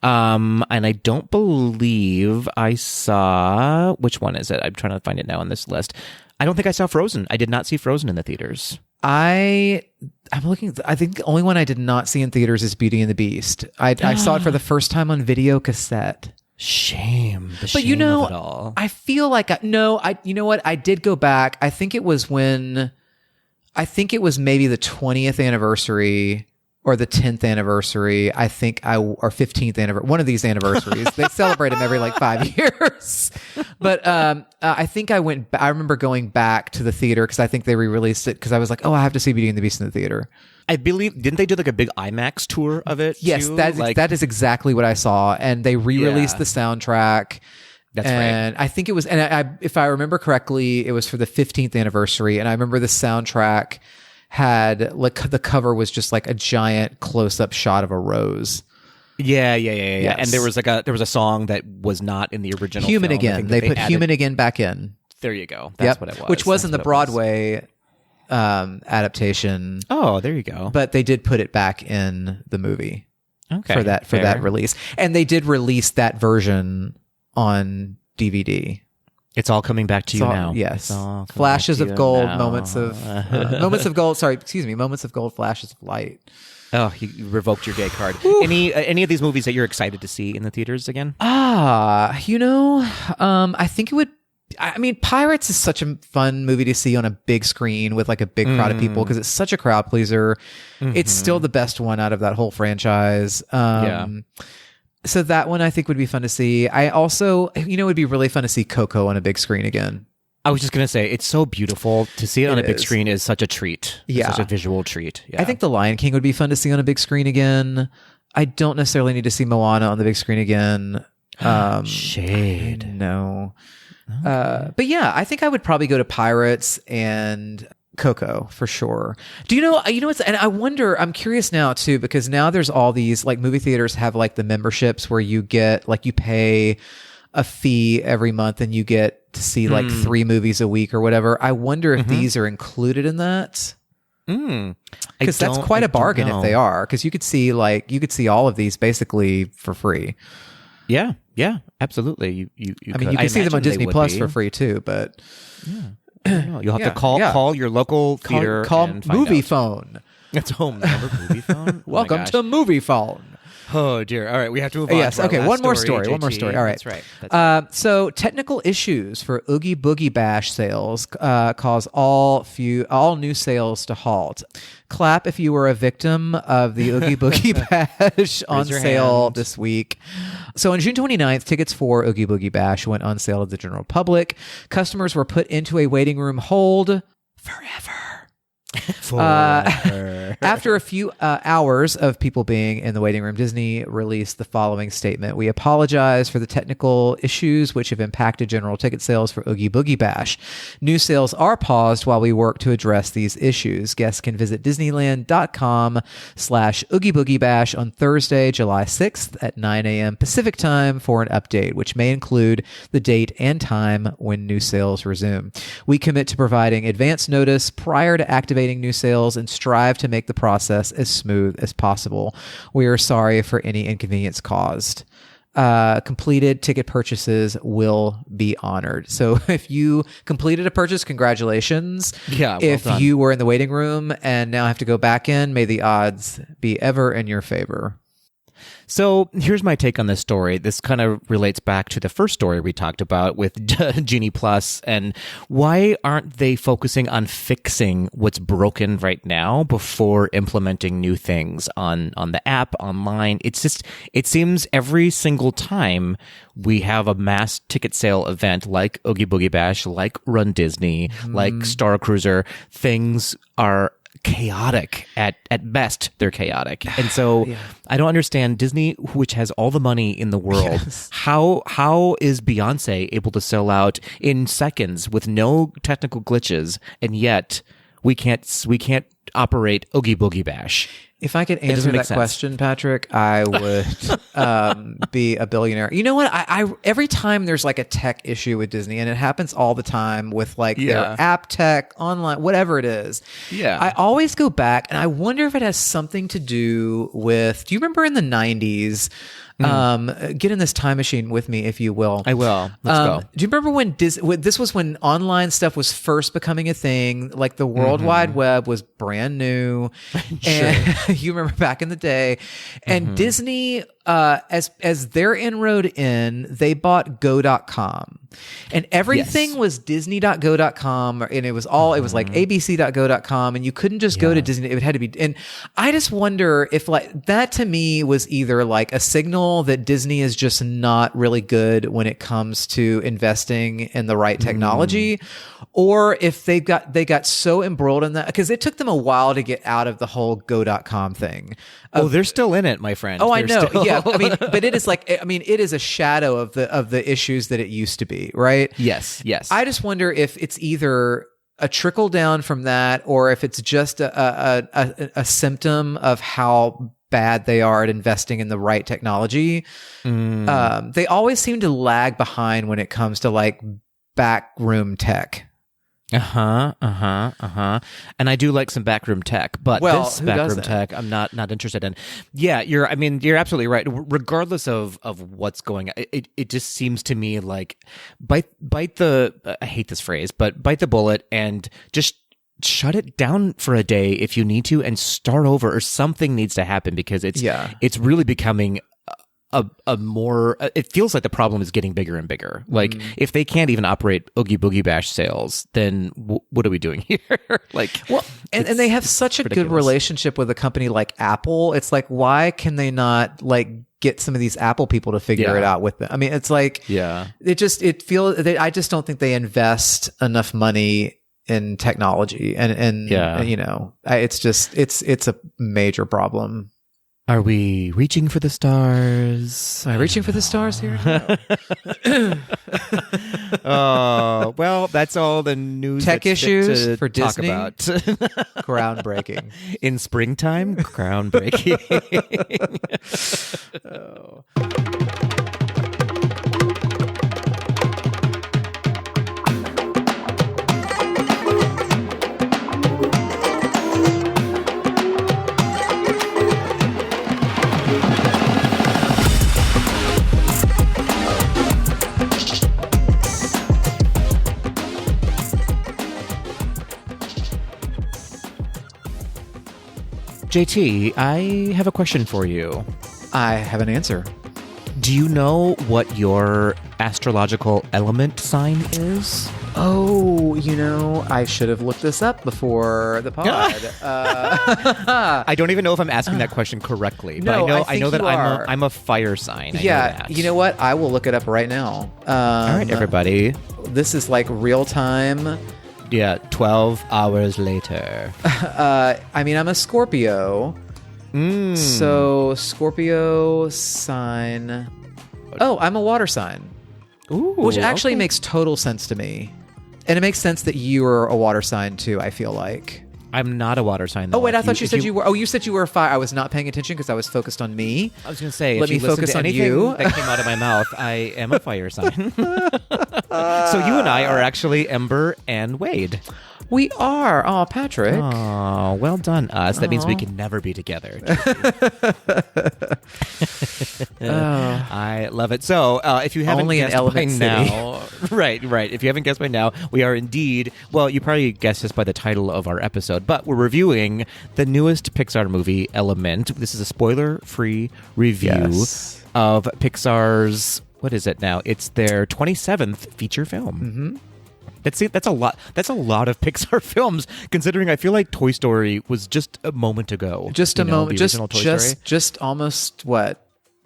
And I don't believe I saw, which one is it? I'm trying to find it now on this list. I don't think I saw Frozen. I did not see Frozen in the theaters. I'm looking. I think the only one I did not see in theaters is Beauty and the Beast. I saw it for the first time on video cassette. Shame. The But shame of it all. I feel like you know what? I did go back. I think it was maybe the 20th anniversary or the 10th anniversary. Or 15th anniversary. One of these anniversaries. They celebrate them every like 5 years. But I think I remember going back to the theater because I think they re-released it because I was like, oh, I have to see Beauty and the Beast in the theater. I believe, didn't they do like a big IMAX tour of it? Yes, too? that is exactly what I saw. And they re-released the soundtrack. That's and right. I think it was, and if I remember correctly, it was for the 15th anniversary. And I remember the soundtrack had like the cover was just like a giant close-up shot of a rose. Yeah. Yes. And there was a song that was not in the original. Human film. Again. They put added, Human Again back in. There you go. That's what it was. Which was in the That's what it was. Broadway adaptation. Oh, there you go. But they did put it back in the movie Okay, for that release. And they did release that version on DVD. It's all coming back to you now. Yes. It's all coming Flashes back of to you gold, now. moments of gold. Sorry, excuse me. Moments of gold, flashes of light. Oh, you revoked your gay card. Any of these movies that you're excited to see in the theaters again? I think it would. I mean, Pirates is such a fun movie to see on a big screen with like a big crowd of people because it's such a crowd pleaser. It's still the best one out of that whole franchise. So that one I think would be fun to see. I also, it would be really fun to see Coco on a big screen again. I was just going to say, it's so beautiful. To see it on a big is. screen is such a treat. It's Yeah. such a visual treat. Yeah. I think The Lion King would be fun to see on a big screen again. I don't necessarily need to see Moana on the big screen again. Shade. No. But yeah, I think I would probably go to Pirates and Coco for sure. Do you know what's, and I wonder, I'm curious now too, because now there's all these like movie theaters have like the memberships where you get like, you pay a fee every month and you get to see like 3 movies a week or whatever. I wonder if these are included in that. Because that's quite a bargain if they are, because you could see all of these basally for free. Yeah, absolutely. You I mean, you can see them on Disney Plus for free too, but you'll have to call your local theater. Call and find Movie out. Phone. It's home. Remember Movie Phone? Welcome to Movie Phone. Oh dear. All right, we have to move on. Yes. to our Okay. last One more story. story. One more JT. story. All right. That's right. That's right. So technical issues for Oogie Boogie Bash sales cause all new sales to halt. Clap if you were a victim of the Oogie Boogie Bash on your sale hand. this week. So on June 29th, tickets for Oogie Boogie Bash went on sale to the general public. Customers were put into a waiting room hold forever. After a few hours of people being in the waiting room, Disney released the following statement. We apologize for the technical issues which have impacted general ticket sales for Oogie Boogie Bash. New sales are paused while we work to address these issues. Guests can visit Disneyland.com/Oogie Boogie Bash on Thursday, July 6th at 9 a.m. Pacific time for an update, which may include the date and time when new sales resume. We commit to providing advance notice prior to activating new sales and strive to make the process as smooth as possible. We are sorry for any inconvenience caused. Completed ticket purchases will be honored. So if you completed a purchase, congratulations. Yeah, well if done. you were in the waiting room and now have to go back in, may the odds be ever in your favor. So here's my take on this story. This kind of relates back to the first story we talked about with Genie Plus, and why aren't they focusing on fixing what's broken right now before implementing new things on the app, online? It's just, it seems every single time we have a mass ticket sale event like Oogie Boogie Bash, like Run Disney, like Star Cruiser, things are chaotic at best. They're chaotic, and so I don't understand Disney, which has all the money in the world. How is Beyonce able to sell out in seconds with no technical glitches, and yet we can't operate Oogie Boogie Bash? If I could answer that question, Patrick, I would be a billionaire. You know what? I every time there's like a tech issue with Disney, and it happens all the time with like their app tech, online, whatever it is. Yeah. I always go back and I wonder if it has something to do with, do you remember in the 90s? Get in this time machine with me, if you will. I will. Let's go. Do you remember when this was when online stuff was first becoming a thing? Like the World Wide Web was brand new. And you remember back in the day. And Disney, as their inroad in, they bought go.com. And everything was disney.go.com, and it was like abc.go.com, and you couldn't just go to Disney. It had to be, and I just wonder if like that to me was either like a signal that Disney is just not really good when it comes to investing in the right technology, or if they got so embroiled in that, because it took them a while to get out of the whole go.com thing. They're still in it, my friend. I know. Yeah. I mean, but it is like, it is a shadow of the issues that it used to be, right? Yes. I just wonder if it's either a trickle down from that, or if it's just a symptom of how bad they are at investing in the right technology. They always seem to lag behind when it comes to like backroom tech. And I do like some backroom tech, but this backroom tech I'm not interested in. Yeah, you're absolutely right. Regardless of what's going on, it just seems to me like bite the I hate this phrase, but bite the bullet and just shut it down for a day if you need to and start over, or something needs to happen, because it's really becoming a more, it feels like the problem is getting bigger and bigger. Like if they can't even operate Oogie Boogie Bash sales, then what are we doing here? Like, well, and they have such a good relationship with a company like Apple. It's like, why can they not like get some of these Apple people to figure it out with them? I mean, it's like, it feels, I just don't think they invest enough money in technology, and you know, it's a major problem. Are we reaching for the stars? Am I reaching for the stars here? Oh, well, that's all the news. Tech issues to for talk Disney. About. Groundbreaking. In springtime, groundbreaking. Oh. JT, I have a question for you. I have an answer. Do you know what your astrological element sign is? Oh, you know, I should have looked this up before the pod. I don't even know if I'm asking that question correctly, but I know that I'm a fire sign. Yeah, you know what? I will look it up right now. All right, everybody. This is like real time. Yeah, 12 hours later. I mean, I'm a Scorpio. So Scorpio sign. Oh, I'm a water sign. Ooh, which actually makes total sense to me. And it makes sense that you are a water sign too, I feel like. I'm not a water sign, though. Oh, wait, I thought you said you were. Oh, you said you were a fire. I was not paying attention because I was focused on me. I was going to say, let me focus on you. That came out of my mouth. I am a fire sign. So you and I are actually Ember and Wade. We are. Oh, Patrick. Oh, well done, us. That means we can never be together. I love it. So, if you haven't Only guessed in Element by now, right. If you haven't guessed by now, we are indeed. Well, you probably guessed this by the title of our episode, but we're reviewing the newest Pixar movie, Element. This is a spoiler-free review of Pixar's. What is it now? It's their 27th feature film. Mm-hmm. That's a lot. That's a lot of Pixar films, considering I feel like Toy Story was just a moment ago. Just a moment. Just almost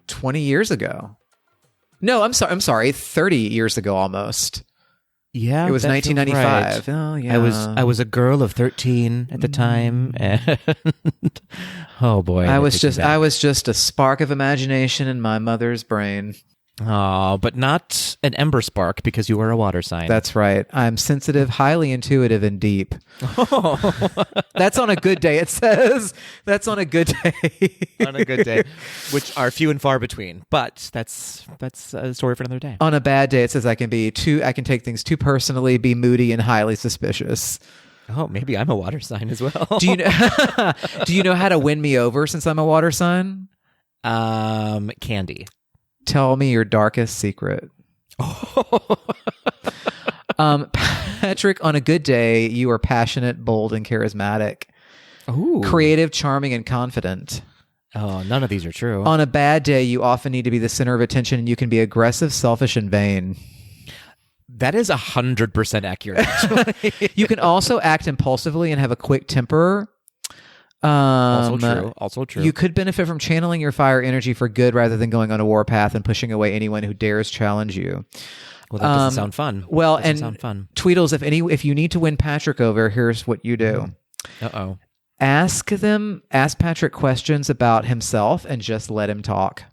20 years ago. No, I'm sorry. 30 years ago almost. Yeah, it was 1995. Right. Oh yeah. I was a girl of 13 at the time, and oh boy, I was just a spark of imagination in my mother's brain. Oh, but not an ember spark because you are a water sign. That's right. I'm sensitive, highly intuitive, and deep. That's on a good day, it says. That's on a good day. On a good day, which are few and far between. But that's a story for another day. On a bad day, it says I can take things too personally, be moody, and highly suspicious. Oh, maybe I'm a water sign as well. Do you know how to win me over since I'm a water sign? Candy. Tell me your darkest secret. Patrick, on a good day, you are passionate, bold, and charismatic. Ooh. Creative, charming, and confident. Oh, none of these are true. On a bad day, you often need to be the center of attention, and you can be aggressive, selfish, and vain. That is 100% accurate. You can also act impulsively and have a quick temper. Also true. You could benefit from channeling your fire energy for good rather than going on a warpath and pushing away anyone who dares challenge you. Well, that doesn't sound fun. Well, doesn't and sound fun. Tweedles, if you need to win Patrick over, here's what you do. Uh-oh. Ask Patrick questions about himself and just let him talk.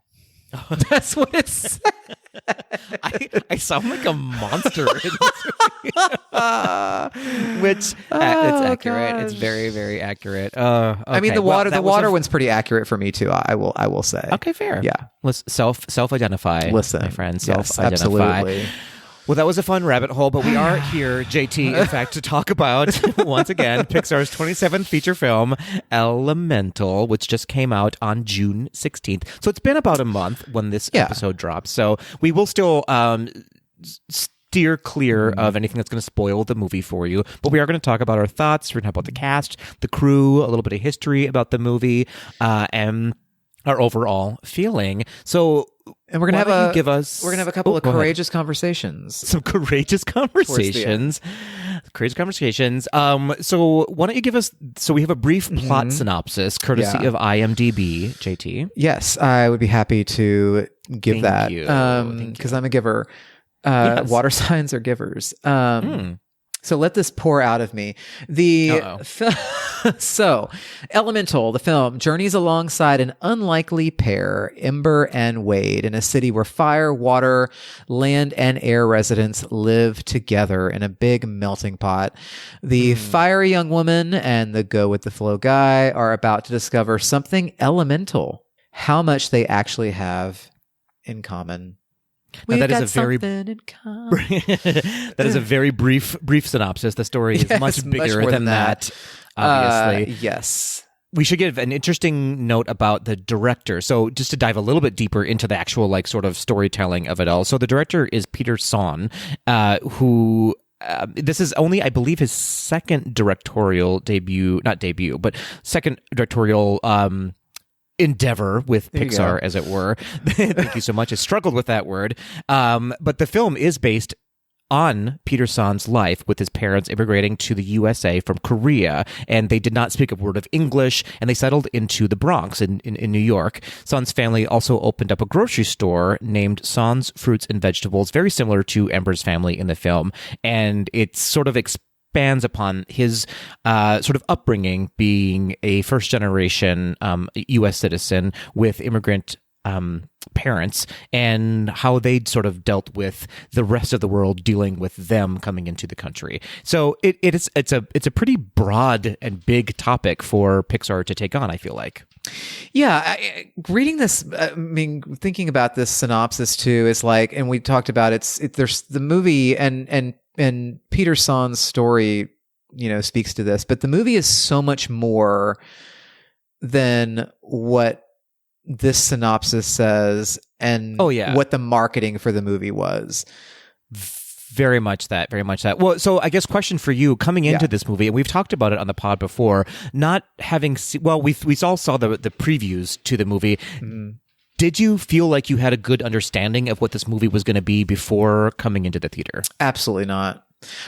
That's what it says. I sound like a monster in this movie. Which it's accurate. gosh. It's very, very accurate. I mean, Okay. the Well, water one's pretty accurate for me too. I will say. Okay, fair. Yeah. Let's self-identify. Listen, my friend. yes, Self-identify. absolutely. Well, that was a fun rabbit hole, but we are here, JT, in fact, to talk about, once again, Pixar's 27th feature film, Elemental, which just came out on June 16th. So it's been about a month when this episode drops. So we will still steer clear of anything that's going to spoil the movie for you. But we are going to talk about our thoughts. We're going to talk about the cast, the crew, a little bit of history about the movie, and our overall feeling. So... And we're gonna have a couple of courageous ahead. conversations. Some courageous conversations. Courageous conversations. So why don't you give us? So we have a brief plot synopsis, courtesy of IMDb. JT. Yes, I would be happy to give Thank you. because I'm a giver. Yes. Water signs are givers. So let this pour out of me. So, Elemental, the film, journeys alongside an unlikely pair, Ember and Wade, in a city where fire, water, land, and air residents live together in a big melting pot. The fiery young woman and the go-with-the-flow guy are about to discover something elemental, how much they actually have in common. That is a very that is a very brief synopsis. The story is much bigger than that. Obviously, yes. We should give an interesting note about the director. So just to dive a little bit deeper into the actual sort of storytelling of it all. So the director is Peter Sohn, who this is only, I believe, his second directorial endeavor with Pixar, as it were. Thank you so much. I struggled with that word. But the film is based on Peter Sohn's life, with his parents immigrating to the USA from Korea, and they did not speak a word of English, and they settled into the Bronx in New York. Sohn's family also opened up a grocery store named Sohn's Fruits and Vegetables, very similar to Ember's family in the film, and it sort of expands upon his sort of upbringing, being a first-generation U.S. citizen with immigrant parents, and how they'd sort of dealt with the rest of the world dealing with them coming into the country. So it's a pretty broad and big topic for Pixar to take on, I feel like. Yeah, reading this, thinking about this synopsis too is like, and we talked about there's the movie and Peter Sohn's story, speaks to this, but the movie is so much more than what this synopsis says and what the marketing for the movie was. Very much that. Well, so I guess question for you coming into this movie, and we've talked about it on the pod before, not having we all saw the previews to the movie. Mm-hmm. Did you feel like you had a good understanding of what this movie was going to be before coming into the theater? Absolutely not.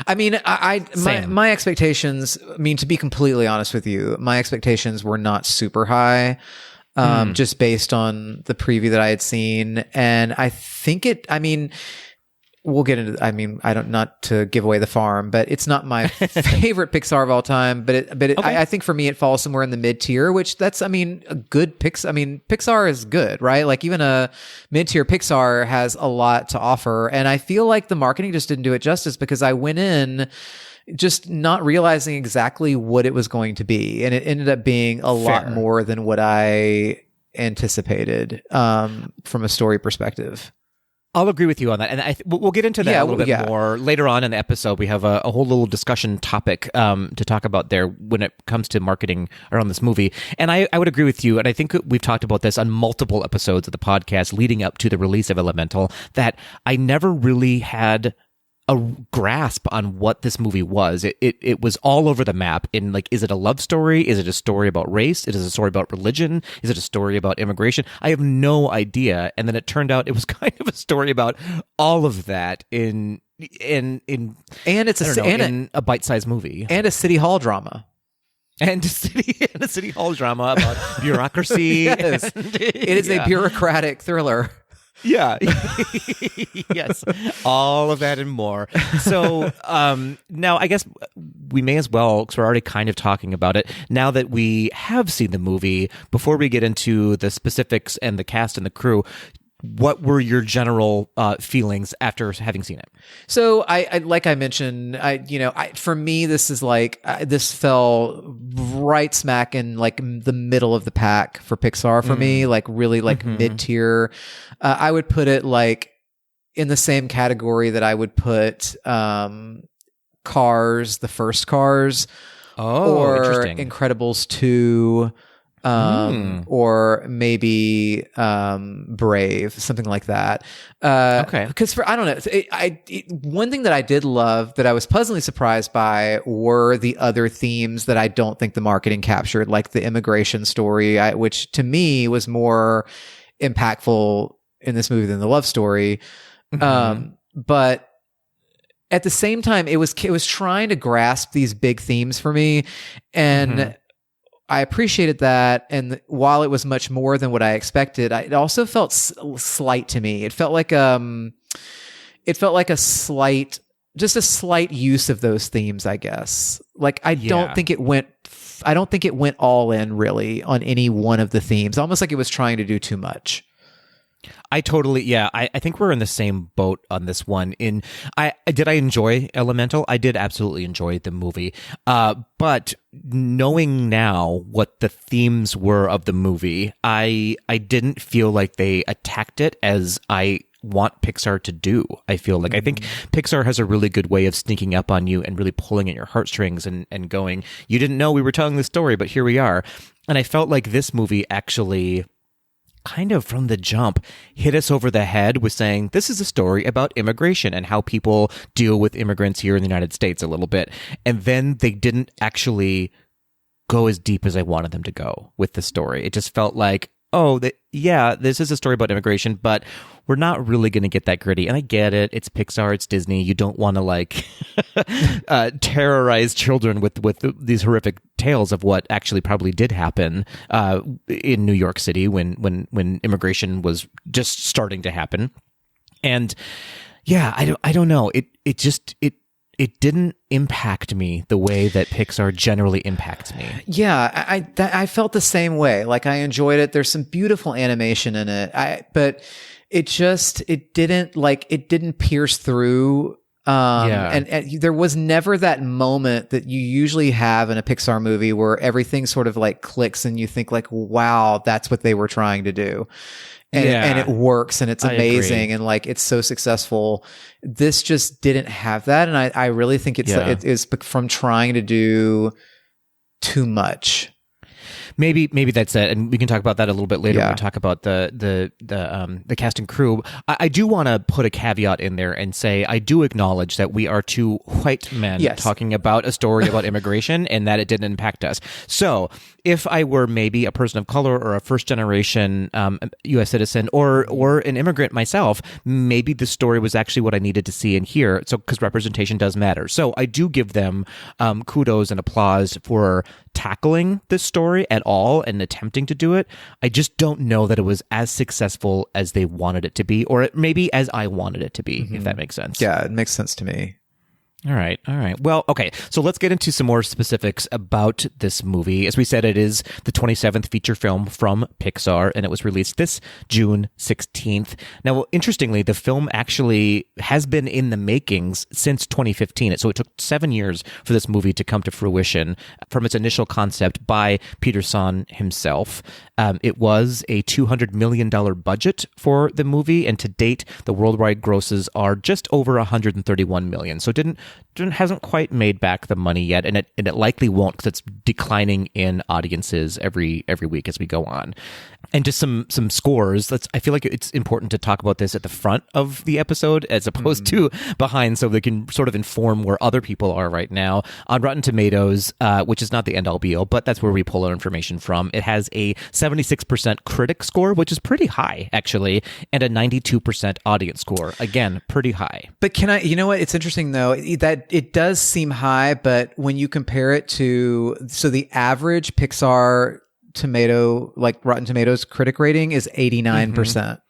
I mean, my expectations, to be completely honest with you, my expectations were not super high. Just based on the preview that I had seen. And I think we'll get into, I mean, I don't, not to give away the farm, but it's not my favorite Pixar of all time, okay. I think for me, it falls somewhere in the mid tier, which that's, I mean, a good Pixar. I mean, Pixar is good, right? Like even a mid tier Pixar has a lot to offer. And I feel like the marketing just didn't do it justice, because I went in just not realizing exactly what it was going to be. And it ended up being a lot more than what I anticipated, from a story perspective. I'll agree with you on that, and we'll get into that a little bit more later on in the episode. We have a whole little discussion topic to talk about there when it comes to marketing around this movie. And I would agree with you, and I think we've talked about this on multiple episodes of the podcast leading up to the release of Elemental, that I never really had a grasp on what this movie was. It was all over the map in, like, is it a love story? Is it a story about race? Is it a story about religion? Is it a story about immigration? I have no idea. And then it turned out it was kind of a story about all of that in a bite-sized movie. And a city hall drama. And a city hall drama about bureaucracy. Yes. It is a bureaucratic thriller. Yeah. Yes. All of that and more. So now I guess we may as well, because we're already kind of talking about it, now that we have seen the movie, before we get into the specifics and the cast and the crew, what were your general feelings after having seen it? So I like I mentioned, for me, this is like, this fell right smack in like the middle of the pack for Pixar for me, like really like mid tier. I would put it like in the same category that I would put Cars, the first Cars, or Incredibles 2. Or maybe Brave, something like that. Okay. Because I don't know. One thing that I did love that I was pleasantly surprised by were the other themes that I don't think the marketing captured, like the immigration story, which to me was more impactful in this movie than the love story. But at the same time, it was trying to grasp these big themes for me, and I appreciated that, and while it was much more than what I expected, it also felt slight to me. It felt like a slight use of those themes, I guess. Like I don't think it went all in really on any one of the themes. Almost like it was trying to do too much. I think we're in the same boat on this one. Did I enjoy Elemental? I did absolutely enjoy the movie. But knowing now what the themes were of the movie, I didn't feel like they attacked it as I want Pixar to do. I feel like I think Pixar has a really good way of sneaking up on you and really pulling at your heartstrings and going, you didn't know we were telling this story, but here we are. And I felt like this movie actually kind of from the jump hit us over the head with saying this is a story about immigration and how people deal with immigrants here in the United States a little bit. And then they didn't actually go as deep as I wanted them to go with the story. It just felt like, this is a story about immigration, but we're not really going to get that gritty. And I get it. It's Pixar. It's Disney. You don't want to like terrorize children with these horrific tales of what actually probably did happen in New York City when immigration was just starting to happen. And I don't know. It didn't impact me the way that Pixar generally impacts me. Yeah, I felt the same way. Like I enjoyed it. There's some beautiful animation in it. But it didn't pierce through. And there was never that moment that you usually have in a Pixar movie where everything sort of like clicks and you think like, wow, that's what they were trying to do. And it works and it's amazing and like it's so successful. This just didn't have that, and I really think it is from trying to do too much. Maybe that's it, and we can talk about that a little bit later when we talk about the cast and crew. I do want to put a caveat in there and say I do acknowledge that we are two white men talking about a story about immigration and that it didn't impact us. So if I were maybe a person of color or a first generation U.S. citizen or an immigrant myself, maybe the story was actually what I needed to see and hear. So because representation does matter. So I do give them kudos and applause for tackling this story at all and attempting to do it. I just don't know that it was as successful as they wanted it to be, or maybe as I wanted it to be, if that makes sense. Yeah, it makes sense to me. All right. Well, okay. So let's get into some more specifics about this movie. As we said, it is the 27th feature film from Pixar, and it was released this June 16th. Now, interestingly, the film actually has been in the makings since 2015. So it took 7 years for this movie to come to fruition from its initial concept by Peter Sohn himself. It was a $200 million budget for the movie, and to date, the worldwide grosses are just over $131 million. So it hasn't quite made back the money yet, and it likely won't, because it's declining in audiences every week as we go on. And just some scores. I feel like it's important to talk about this at the front of the episode as opposed to behind, so they can sort of inform where other people are right now. On Rotten Tomatoes, which is not the end-all be-all, but that's where we pull our information from, it has a 76% critic score, which is pretty high, actually, and a 92% audience score. Again, pretty high. But you know what? It's interesting, though, that it does seem high, but when you compare it to, so the average Pixar Rotten Tomatoes critic rating is 89%.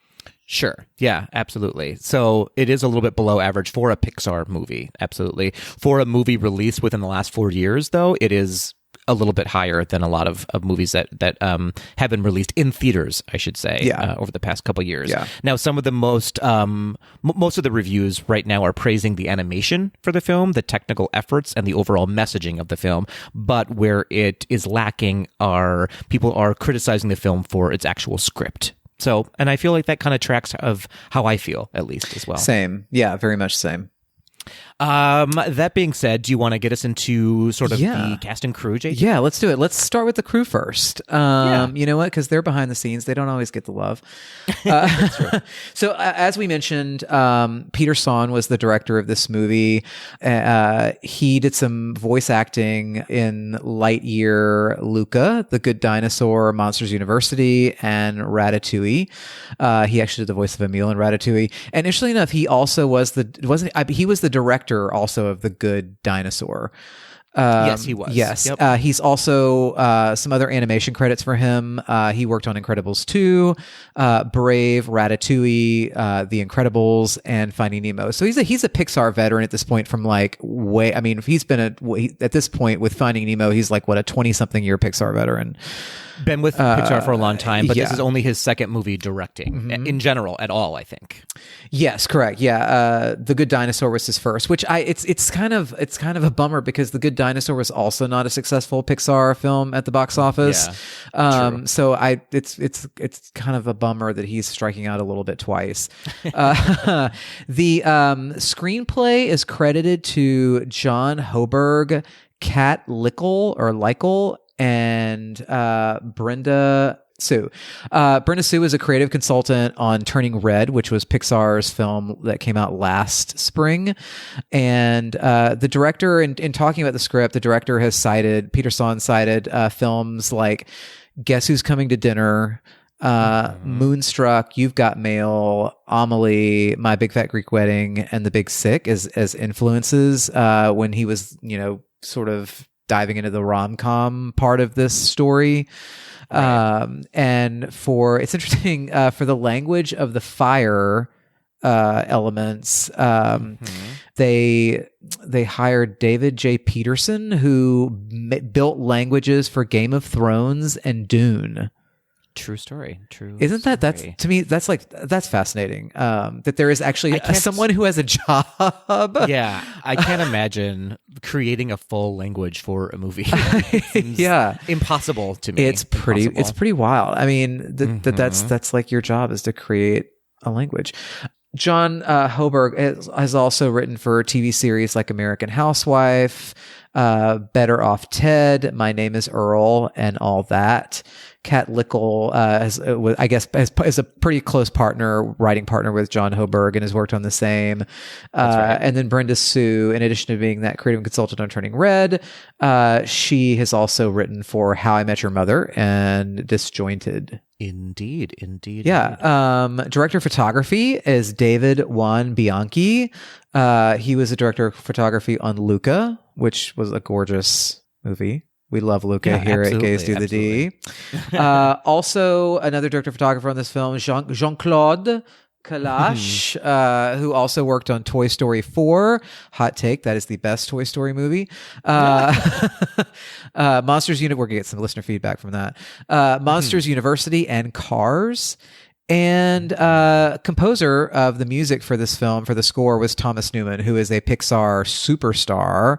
Sure. Yeah, absolutely. So it is a little bit below average for a Pixar movie. Absolutely. For a movie released within the last 4 years, though, it is a little bit higher than a lot of movies that have been released in theaters, I should say, over the past couple of years. Yeah. Now, some of the most of the reviews right now are praising the animation for the film, the technical efforts, and the overall messaging of the film. But where it is lacking people are criticizing the film for its actual script. So, and I feel like that kind of tracks of how I feel, at least, as well. Same. Yeah, very much same. That being said, do you want to get us into sort of the cast and crew, JT? Yeah, let's do it. Let's start with the crew first. You know what? Because they're behind the scenes. They don't always get the love. So as we mentioned, Peter Sohn was the director of this movie. He did some voice acting in Lightyear, Luca, The Good Dinosaur, Monsters University, and Ratatouille. He actually did the voice of Emile in Ratatouille. And interestingly enough, he also was he was the director also of The Good Dinosaur. Yes, he was. Yes. Yep. He's also some other animation credits for him. He worked on Incredibles 2, Brave, Ratatouille, The Incredibles, and Finding Nemo. So he's a Pixar veteran at this point he's been at this point with Finding Nemo, he's like, a 20-something year Pixar veteran. Been with Pixar for a long time, but this is only his second movie directing in general at all, I think. Yes, correct. Yeah. The Good Dinosaur was his first, which it's kind of a bummer because The Good Dinosaur was also not a successful Pixar film at the box office. True. So it's kind of a bummer that he's striking out a little bit twice. The screenplay is credited to John Hoberg, Kat Lickle, and Brenda Sue. Brenda Sue is a creative consultant on Turning Red, which was Pixar's film that came out last spring. And the director, in talking about the script, the director has Peter Sohn cited films like Guess Who's Coming to Dinner, Moonstruck, You've Got Mail, Amelie, My Big Fat Greek Wedding, and The Big Sick as influences when he was, sort of diving into the rom-com part of this story. Right. And it's interesting, for the language of the fire elements, they hired David J. Peterson, who built languages for Game of Thrones and Dune. True story. Isn't that that's to me that's fascinating. That there is actually someone who has a job. Yeah, I can't imagine creating a full language for a movie. Impossible to me. It's pretty wild. I mean, that's like your job is to create a language. John Hoberg has also written for TV series like American Housewife, Better Off Ted, My Name is Earl, and all that. Kat Lickle, is a pretty close writing partner with John Hoberg, and has worked on the same. That's right. And then Brenda Sue, in addition to being that creative consultant on Turning Red, she has also written for How I Met Your Mother and Disjointed. Indeed. Yeah. Director of photography is David Juan Bianchi. He was a director of photography on Luca, which was a gorgeous movie. We love Luca here at Gaze Do the D. Also, another director-photographer on this film, Jean-Claude Kalash, who also worked on Toy Story 4. Hot take, that is the best Toy Story movie. Monsters We're going to get some listener feedback from that. Monsters University and Cars. And composer of the music for this film, for the score, was Thomas Newman, who is a Pixar superstar.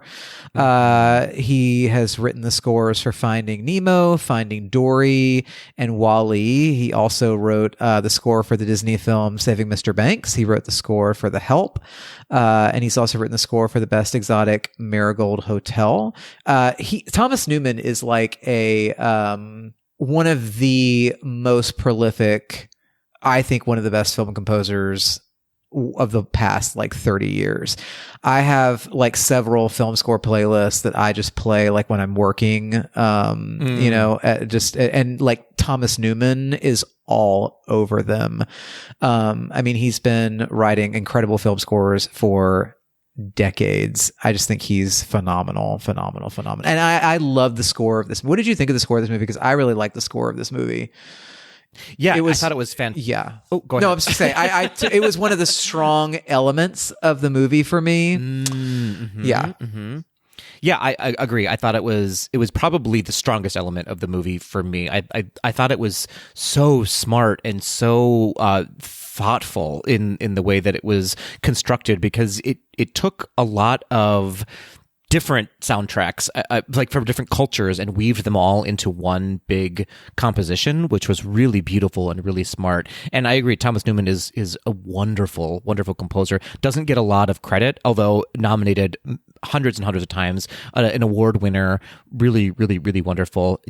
He has written the scores for Finding Nemo, Finding Dory, and WALL-E. He also wrote the score for the Disney film Saving Mr. Banks. He wrote the score for The Help. And he's also written the score for The Best Exotic Marigold Hotel. Thomas Newman is like one of the most prolific, I think, one of the best film composers of the past 30 years. I have several film score playlists that I just play when I'm working, Thomas Newman is all over them. He's been writing incredible film scores for decades. I just think he's phenomenal. And I love the score of this. What did you think of the score of this movie? Because I really like the score of this movie. Yeah, I thought it was fantastic. Yeah. Oh, go ahead. No, I was just saying, it was one of the strong elements of the movie for me. Yeah. Yeah, I agree. I thought it was probably the strongest element of the movie for me. I thought it was so smart and so thoughtful in the way that it was constructed, because it took a lot of different soundtracks, from different cultures, and weaved them all into one big composition, which was really beautiful and really smart. And I agree, Thomas Newman is a wonderful, wonderful composer. Doesn't get a lot of credit, although nominated hundreds and hundreds of times, an award winner. Really, really, really wonderful.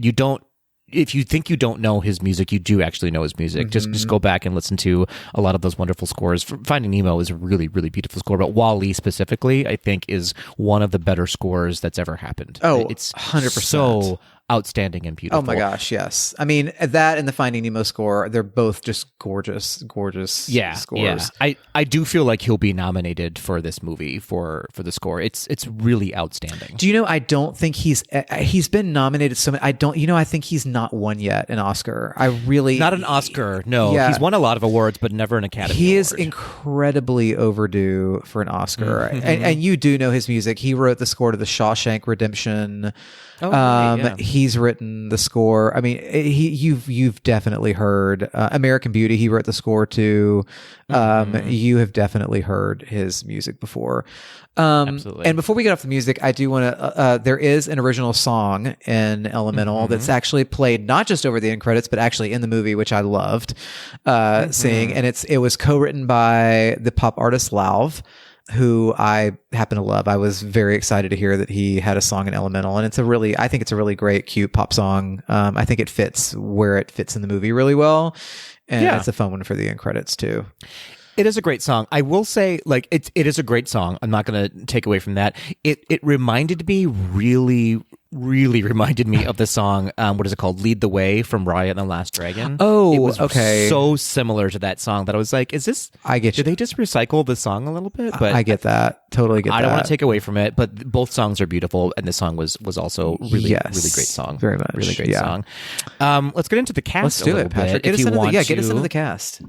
If you think you don't know his music, you do actually know his music. Just go back and listen to a lot of those wonderful scores. Finding Nemo is a really, really beautiful score, but WALL-E specifically, I think, is one of the better scores that's ever happened. Oh, it's 100%. So outstanding and beautiful. Oh my gosh, yes. That and the Finding Nemo score, they're both just gorgeous scores. Yeah. I do feel like he'll be nominated for this movie for the score. It's really outstanding. Do you know, I don't think he's been nominated so many. I think he's not won yet an Oscar. Not an Oscar, no. Yeah. He's won a lot of awards, but never an Academy He Award. is incredibly overdue for an Oscar. And you do know his music. He wrote the score to The Shawshank Redemption. He's written the score. You've definitely heard American Beauty. He wrote the score to. You have definitely heard his music before. Absolutely. And before we get off the music, I do want to. There is an original song in Elemental that's actually played not just over the end credits, but actually in the movie, which I loved seeing. And it was co-written by the pop artist Lauv, who I happen to love. I was very excited to hear that he had a song in Elemental, and I think it's a really great, cute pop song. I think it fits where it fits in the movie really well, and it's a fun one for the end credits too. It is a great song. I will say, it is a great song. I'm not going to take away from that. It reminded me really reminded me of the song, what is it called? Lead the Way from Raya and the Last Dragon. Oh, it was okay. So similar to that song that I was like, I get you. Did they just recycle the song a little bit? But I get that. Totally get that. I don't want to take away from it, but both songs are beautiful, and this song was also really great song. Very much. Really great song. Let's get into the cast. Let's do it, Patrick. Get us into the cast.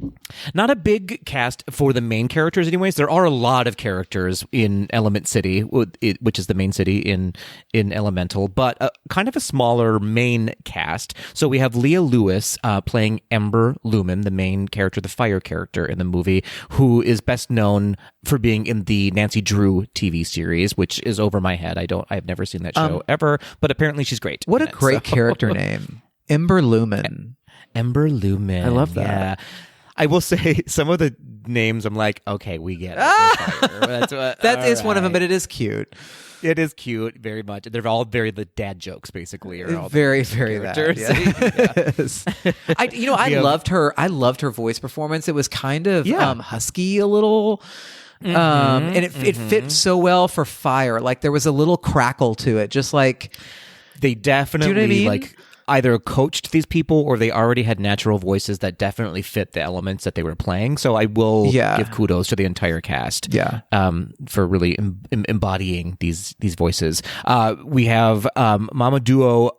Not a big cast for the main characters anyways. There are a lot of characters in Element City, which is the main city in Elemental, but kind of a smaller main cast. So we have Leah Lewis playing Ember Lumen, the main character, the fire character in the movie, who is best known for being in the Nancy Drew TV series, which is over my head. I've never seen that show ever, but apparently she's great. What a great character name. Ember Lumen. Ember Lumen. I love that. Yeah. I will say some of the names, I'm like, okay, we get it. That is one of them, but it is cute. It is cute, very much. They're all very the dad jokes, basically. Are all very that. Yes. I loved her. I loved her voice performance. It was kind of husky a little. And it fit so well for fire. Like there was a little crackle to it, just like they definitely do you know what I mean? either coached these people or they already had natural voices that definitely fit the elements that they were playing. So I will give kudos to the entire cast for really embodying these voices. We have Mamadou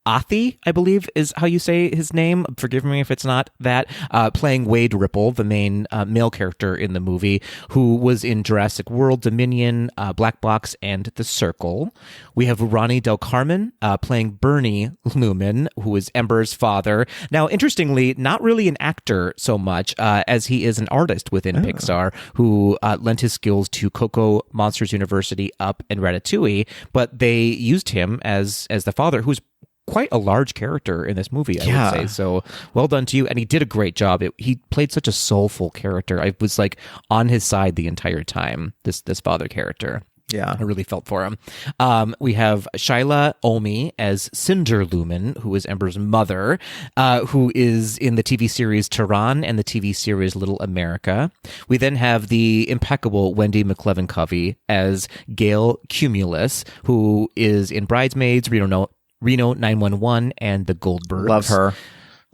Athi, I believe is how you say his name. Forgive me if it's not that. Playing Wade Ripple, the main male character in the movie, who was in Jurassic World, Dominion, Black Box, and The Circle. We have Ronnie Del Carmen playing Bernie Lumen, who is Ember's father. Now, interestingly, not really an actor so much as he is an artist within Pixar who lent his skills to Coco, Monsters University, Up, and Ratatouille, but they used him as the father, who's quite a large character in this movie, I would say. So well done to you. And he did a great job. He played such a soulful character. I was like on his side the entire time, this father character. Yeah. I really felt for him. We have Shyla Omi as Cinder Lumen, who is Ember's mother, who is in the TV series Tehran and the TV series Little America. We then have the impeccable Wendy McLevin-Covey as Gail Cumulus, who is in Bridesmaids, Reno 911, and The Goldbergs.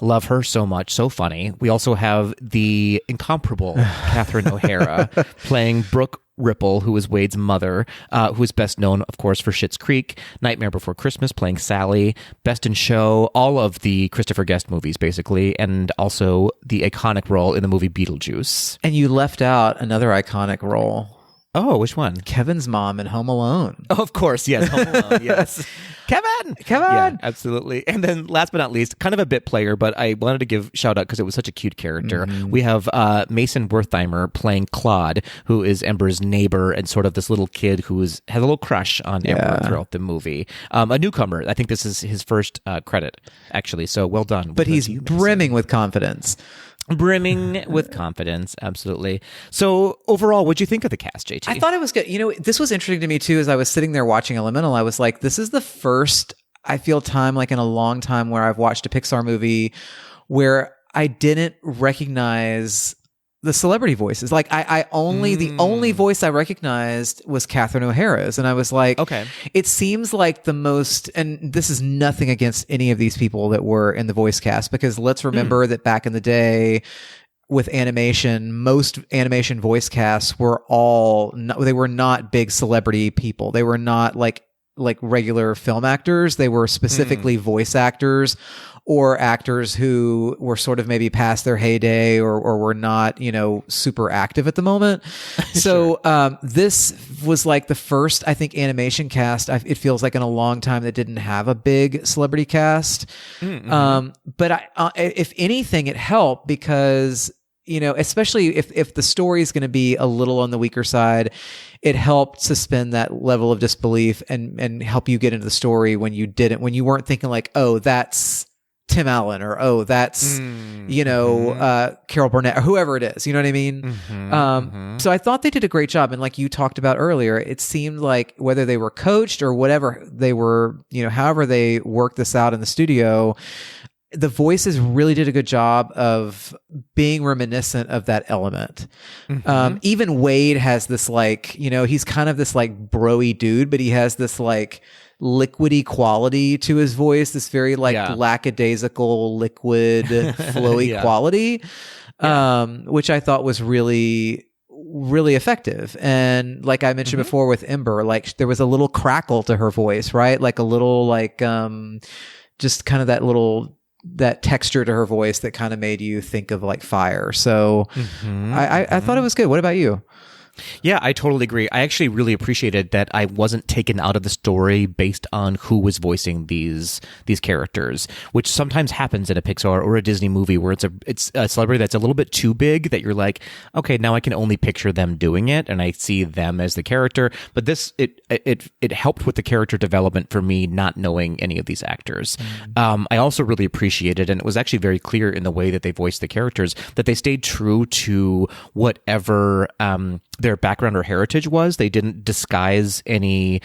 Love her so much. So funny. We also have the incomparable Catherine O'Hara playing Brooke Ripple, who is Wade's mother, who is best known, of course, for Schitt's Creek, Nightmare Before Christmas, playing Sally, Best in Show, all of the Christopher Guest movies, basically, and also the iconic role in the movie Beetlejuice. And you left out another iconic role. Oh, which one? Kevin's mom in Home Alone. Oh, of course. Yes. Home Alone. Yes. Kevin. Yeah, absolutely. And then last but not least, kind of a bit player, but I wanted to give shout out because it was such a cute character. We have Mason Wertheimer playing Claude, who is Ember's neighbor and sort of this little kid who has a little crush on Ember throughout the movie. A newcomer. I think this is his first credit, actually. So well done. But he's brimming with confidence. Brimming with confidence, absolutely. So overall, what'd you think of the cast, JT? I thought it was good. You know, this was interesting to me too. As I was sitting there watching Elemental, I was like, this is the first, I feel, time like in a long time where I've watched a Pixar movie where I didn't recognize the celebrity voices. Like the only voice I recognized was Catherine O'Hara's. And I was like, okay, it seems like the most, and this is nothing against any of these people that were in the voice cast, because let's remember that back in the day with animation, most animation voice casts were they were not big celebrity people. They were not like regular film actors. They were specifically voice actors or actors who were sort of maybe past their heyday or were not, super active at the moment. So this was like the first, I think, animation cast, it feels like in a long time, that didn't have a big celebrity cast. But if anything, it helped because, especially if the story is going to be a little on the weaker side, it helped suspend that level of disbelief and help you get into the story when you weren't thinking like, oh, that's Tim Allen, or oh, that's Carol Burnett, or whoever it is. You know what I mean? So I thought they did a great job, and like you talked about earlier, it seemed like whether they were coached or whatever they were, however they worked this out in the studio, the voices really did a good job of being reminiscent of that element. Even Wade has this he's kind of this like bro-y dude, but he has this like liquidy quality to his voice, this very lackadaisical, liquid, flowy quality, which I thought was really, really effective. And like I mentioned before with Ember, like there was a little crackle to her voice, right? Like a little just kind of that texture to her voice that kind of made you think of like fire. So I thought it was good. What about you? Yeah, I totally agree. I actually really appreciated that I wasn't taken out of the story based on who was voicing these characters, which sometimes happens in a Pixar or a Disney movie where it's a celebrity that's a little bit too big that you're like, okay, now I can only picture them doing it and I see them as the character. But this it helped with the character development for me not knowing any of these actors. I also really appreciated, and it was actually very clear in the way that they voiced the characters, that they stayed true to whatever their background or heritage was. They didn't disguise any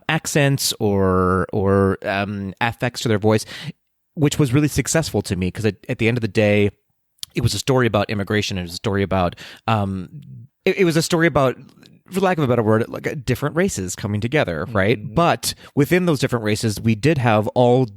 accents or affects to their voice, which was really successful to me because at the end of the day, it was a story about immigration. It was a story about it was a story about, for lack of a better word, like different races coming together, right? But within those different races, we did have all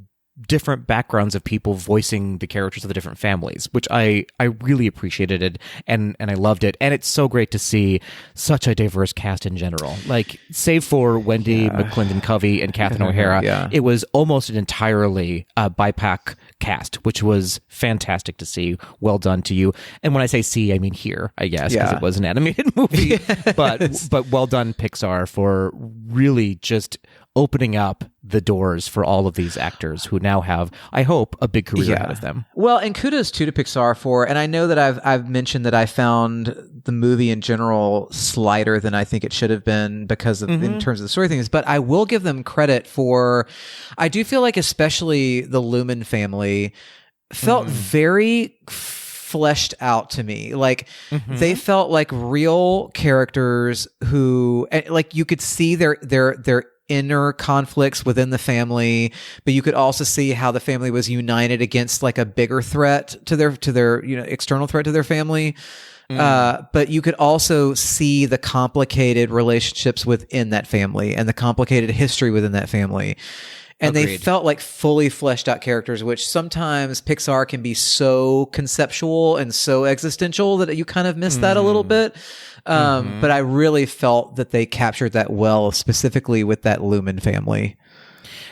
different backgrounds of people voicing the characters of the different families, which I really appreciated it, and I loved it. And it's so great to see such a diverse cast in general. Like, save for Wendy McClendon Covey and Catherine O'Hara, it was almost an entirely BIPOC cast, which was fantastic to see. Well done to you. And when I say see, I mean here, I guess, because it was an animated movie. But well done, Pixar, for really just opening up the doors for all of these actors who now have, I hope, a big career out of them. Well, and kudos too to Pixar for, and I know that I've mentioned that I found the movie in general slighter than I think it should have been because of in terms of the story things, but I will give them credit for, I do feel like especially the Lumen family felt very fleshed out to me. Like they felt like real characters who, like, you could see their inner conflicts within the family, but you could also see how the family was united against like a bigger threat to their external threat to their family. But you could also see the complicated relationships within that family and the complicated history within that family. And Agreed. They felt like fully fleshed out characters, which sometimes Pixar can be so conceptual and so existential that you kind of miss that a little bit. But I really felt that they captured that well, specifically with that Lumen family.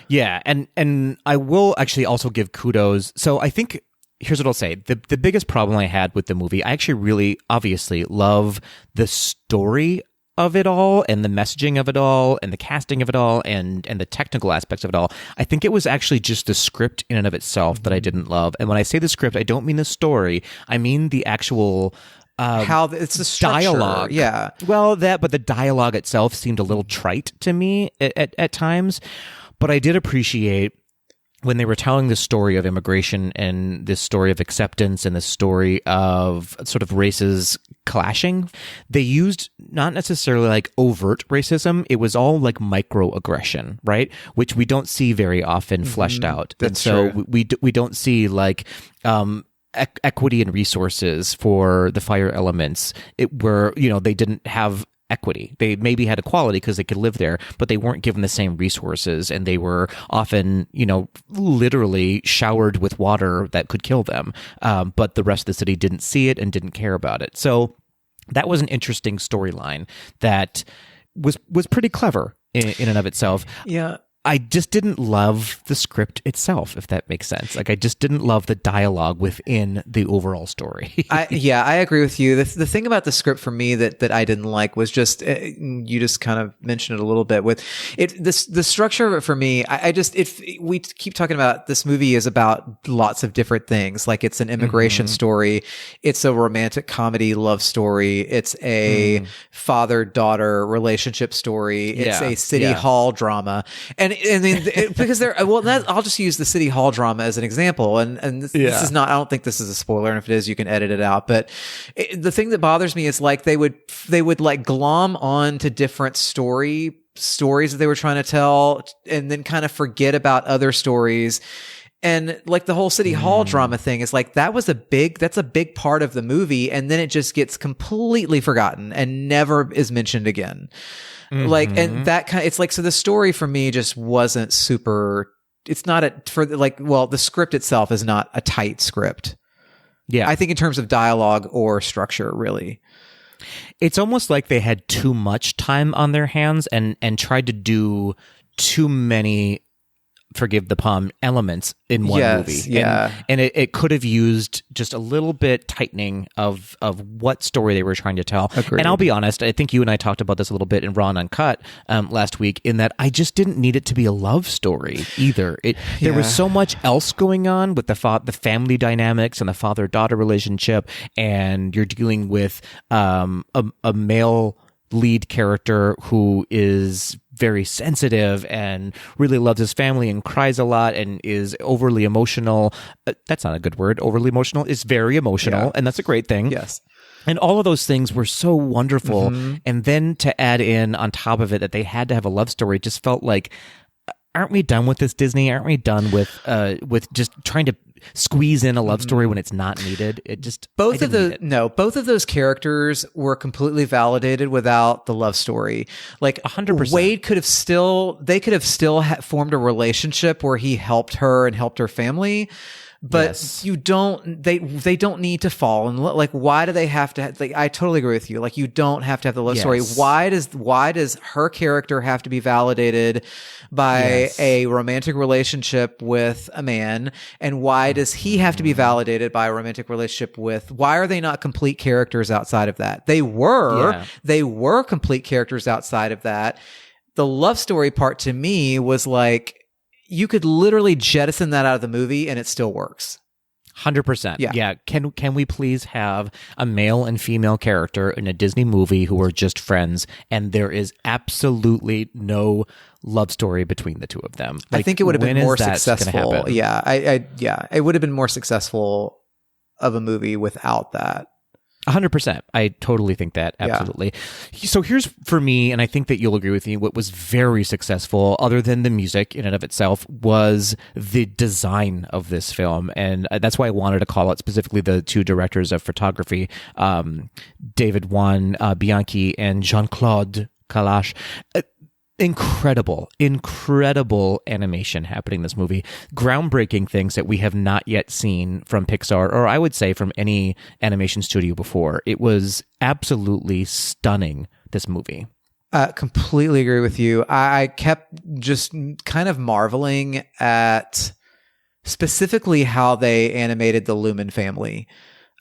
Yeah. And I will actually also give kudos. So I think, here's what I'll say. The biggest problem I had with the movie, I actually really obviously love the story of it all and the messaging of it all and the casting of it all and the technical aspects of it all. I think it was actually just the script in and of itself that I didn't love. And when I say the script, I don't mean the story. I mean the actual how it's the structure. Dialogue. Yeah. Well, but the dialogue itself seemed a little trite to me at times. But I did appreciate when they were telling the story of immigration and this story of acceptance and this story of sort of races clashing, they used not necessarily like overt racism. It was all like microaggression, right? Which we don't see very often fleshed out. That's and so true. we don't see like equity and resources for the fire elements. It were, they didn't have equity. They maybe had equality because they could live there, but they weren't given the same resources, and they were often, literally showered with water that could kill them. But the rest of the city didn't see it and didn't care about it. So that was an interesting storyline that was pretty clever in and of itself. Yeah. I just didn't love the script itself, if that makes sense. Like, I just didn't love the dialogue within the overall story. I agree with you. The thing about the script for me that I didn't like was just, you just kind of mentioned it a little bit with it. The structure of it for me, we keep talking about this movie is about lots of different things. Like, it's an immigration story. It's a romantic comedy love story. It's a father-daughter relationship story. It's a city hall drama. And because I'll just use the city hall drama as an example. And this is not, I don't think this is a spoiler. And if it is, you can edit it out. But the thing that bothers me is like, they would like glom on to different stories that they were trying to tell and then kind of forget about other stories. And like the whole city hall drama thing is like, that's a big part of the movie. And then it just gets completely forgotten and never is mentioned again. Like, and that kind of, it's like, so the story for me just wasn't super, it's not the script itself is not a tight script. Yeah. I think in terms of dialogue or structure, really. It's almost like they had too much time on their hands and tried to do too many, forgive the pun, elements in one movie. Yeah. And it could have used just a little bit tightening of what story they were trying to tell. Agreed. And I'll be honest, I think you and I talked about this a little bit in Raw and Uncut last week, in that I just didn't need it to be a love story either. There was so much else going on with the family dynamics and the father-daughter relationship, and you're dealing with a male lead character who is very sensitive and really loves his family and cries a lot and is overly emotional. That's not a good word. Overly emotional is very emotional, and that's a great thing. Yes. And all of those things were so wonderful. And then to add in on top of it that they had to have a love story just felt like, aren't we done with this, Disney? Aren't we done with just trying to squeeze in a love story when it's not needed? It just both of those characters were completely validated without the love story. Like 100%. Wade could have still formed a relationship where he helped her and helped her family. But they don't need to fall in love. Like, why do they have to? Like, I totally agree with you. Like, you don't have to have the love story. Why does her character have to be validated by a romantic relationship with a man? And why does he have to be validated by a romantic relationship with? Why are they not complete characters outside of that? They were complete characters outside of that. The love story part to me was like, you could literally jettison that out of the movie and it still works. 100%. Yeah. Can we please have a male and female character in a Disney movie who are just friends and there is absolutely no love story between the two of them? Like, I think it would have been more successful. Yeah. It would have been more successful of a movie without that. 100%. I totally think that. Absolutely. Yeah. So here's, for me, and I think that you'll agree with me, what was very successful, other than the music in and of itself, was the design of this film. And that's why I wanted to call out specifically the two directors of photography, David Juan Bianchi and Jean-Claude Kalash. Incredible animation happening in this movie. Groundbreaking things that we have not yet seen from Pixar, or I would say from any animation studio before. It was absolutely stunning, this movie. Completely agree with you. I kept just kind of marveling at specifically how they animated the Lumen family.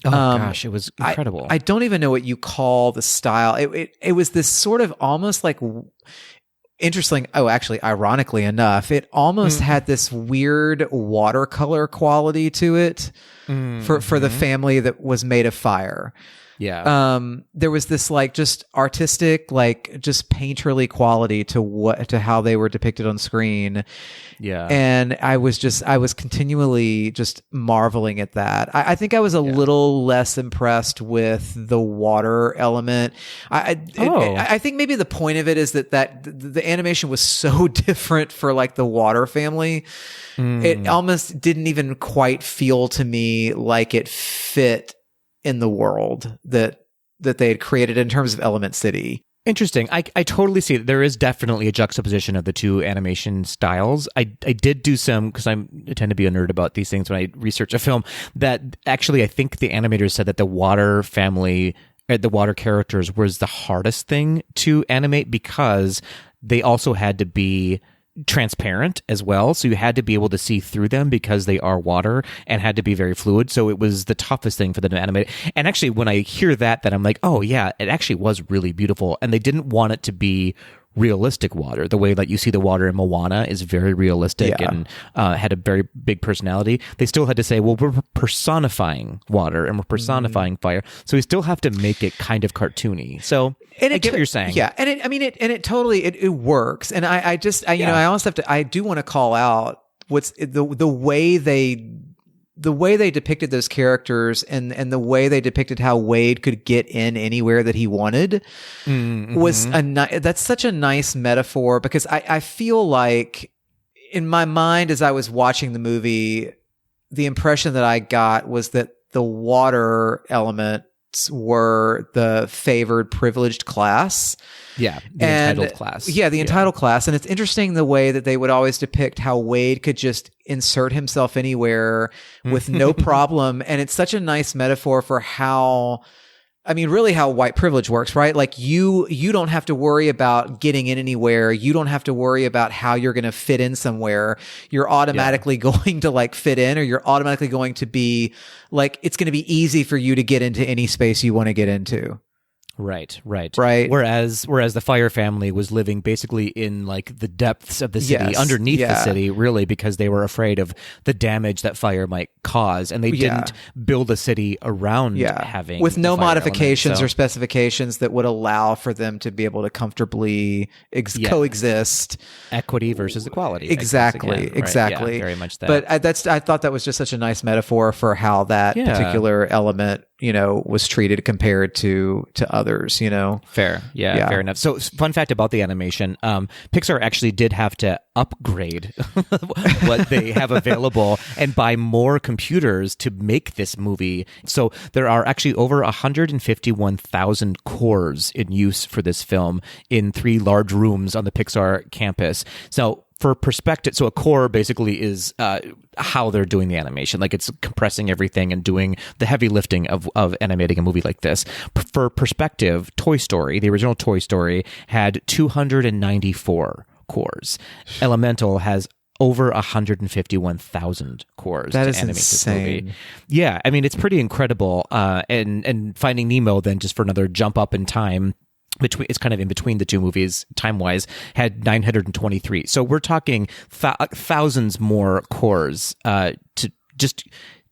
Oh gosh, it was incredible. I don't even know what you call the style. It was this sort of almost like... Interesting. Oh, actually, ironically enough, it almost had this weird watercolor quality to it for the family that was made of fire. Yeah. There was this like just artistic, like just painterly quality to how they were depicted on screen. Yeah. And I was continually just marveling at that. I think I was a little less impressed with the water element. I think maybe the point of it is that the animation was so different for like the water family. It almost didn't even quite feel to me like it fit in the world that they had created in terms of Element City. Interesting. I totally see it. There is definitely a juxtaposition of the two animation styles. I did do some, because I tend to be a nerd about these things when I research a film, that actually I think the animators said that the water family, the water characters was the hardest thing to animate because they also had to be transparent as well, so you had to be able to see through them because they are water and had to be very fluid. So it was the toughest thing for them to animate. And actually, when I hear that I'm like, oh yeah, it actually was really beautiful. And they didn't want it to be realistic water. The way that you see the water in Moana is very realistic and had a very big personality. They still had to say, well, we're personifying water and we're personifying fire. So we still have to make it kind of cartoony. So I get what you're saying. Yeah. And it totally works. And I also have to, I do want to call out what's the way they depicted those characters and the way they depicted how Wade could get in anywhere that he wanted was that's such a nice metaphor, because I feel like in my mind as I was watching the movie, the impression that I got was that the water elements were the favored privileged class. Yeah, entitled class. Yeah, the entitled class. And it's interesting the way that they would always depict how Wade could just insert himself anywhere with no problem. And it's such a nice metaphor for how, really how white privilege works, right? Like you don't have to worry about getting in anywhere. You don't have to worry about how you're going to fit in somewhere. You're automatically going to like fit in, or you're automatically going to be like, it's going to be easy for you to get into any space you want to get into. Right. Whereas the Fire family was living basically in like the depths of the city, underneath the city, really, because they were afraid of the damage that fire might cause, and they didn't build a city around having with no modifications element, or specifications that would allow for them to be able to comfortably coexist. Equity versus equality. Exactly. Yeah, very much that. But I thought that was just such a nice metaphor for how that particular element was treated compared to others, Fair. Yeah, fair enough. So fun fact about the animation, Pixar actually did have to upgrade what they have available and buy more computers to make this movie. So there are actually over 151,000 cores in use for this film in 3 large rooms on the Pixar campus. So for perspective, so a core basically is how they're doing the animation. Like it's compressing everything and doing the heavy lifting of animating a movie like this. For perspective, Toy Story, the original Toy Story, had 294 cores. Elemental has over 151,000 cores that to is animate insane. this movie. Yeah, I mean, it's pretty incredible. And Finding Nemo, then, just for another jump up in time, it's kind of in between the two movies time-wise, had 923. So we're talking thousands more cores to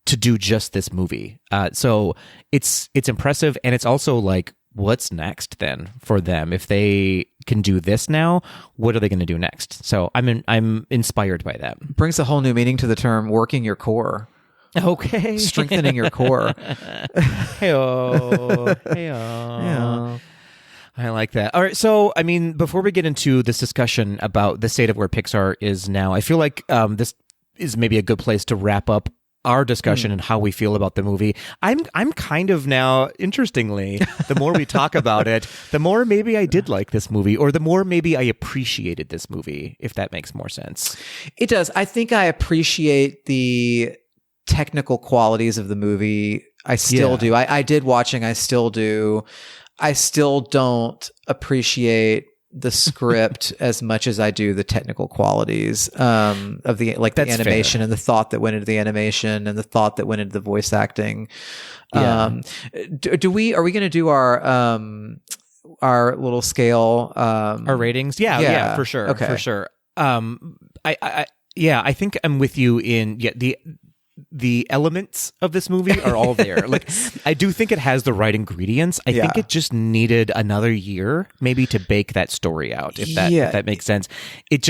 do just this movie. So it's impressive, and it's also like, what's next then for them? If they can do this now, what are they going to do next? So I'm inspired by that. Brings a whole new meaning to the term working your core. Okay. Strengthening your core. Hey-o. Hey-o. Yeah. I like that. All right. So, I mean, before we get into this discussion about the state of where Pixar is now, I feel like this is maybe a good place to wrap up our discussion and how we feel about the movie. I'm kind of now, interestingly, the more we talk about it, the more maybe I did like this movie, or the more maybe I appreciated this movie, if that makes more sense. It does. I think I appreciate the technical qualities of the movie. I still do. I did watching. I still do. I still don't appreciate the script as much as I do the technical qualities of the animation, and the thought that went into the animation, and the thought that went into the voice acting. Yeah. Are we going to do our little scale, our ratings? Yeah, for sure. Okay. For sure. I think I'm with you in the elements of this movie are all there. Like, I do think it has the right ingredients. I think it just needed another year maybe to bake that story out, if that makes sense. It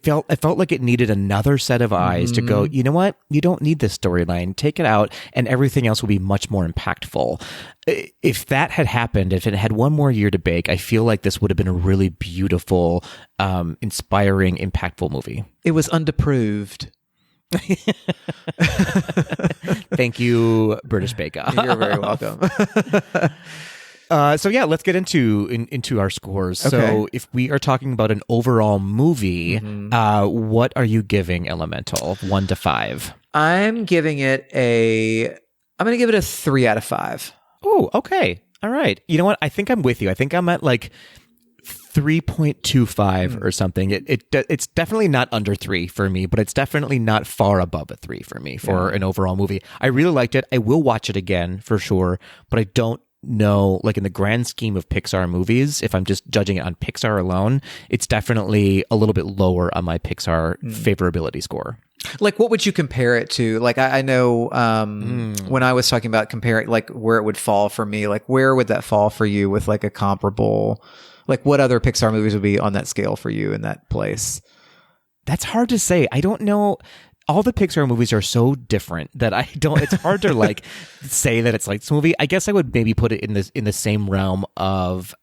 felt like it needed another set of eyes to go, you know what? You don't need this storyline. Take it out, and everything else will be much more impactful. If that had happened, if it had one more year to bake, I feel like this would have been a really beautiful, inspiring, impactful movie. It was underproved. Thank you, British Bake Off. You're very welcome. So let's get into our scores. Okay. So if we are talking about an overall movie, what are you giving Elemental? 1 to 5. I'm going to give it a 3 out of 5. Oh, okay. All right. You know what? I think I'm with you. I think I'm at like 3.25 or something. It's definitely not under 3 for me, but it's definitely not far above a 3 for me for an overall movie. I really liked it. I will watch it again for sure, but I don't know, like, in the grand scheme of Pixar movies, if I'm just judging it on Pixar alone, it's definitely a little bit lower on my Pixar favorability score. Like, what would you compare it to? Like, I know when I was talking about comparing, like, where it would fall for me, like, where would that fall for you with, like, a comparable, like, what other Pixar movies would be on that scale for you in that place? That's hard to say. I don't know. All the Pixar movies are so different that it's hard to like say that it's like this movie. I guess I would maybe put it in the same realm of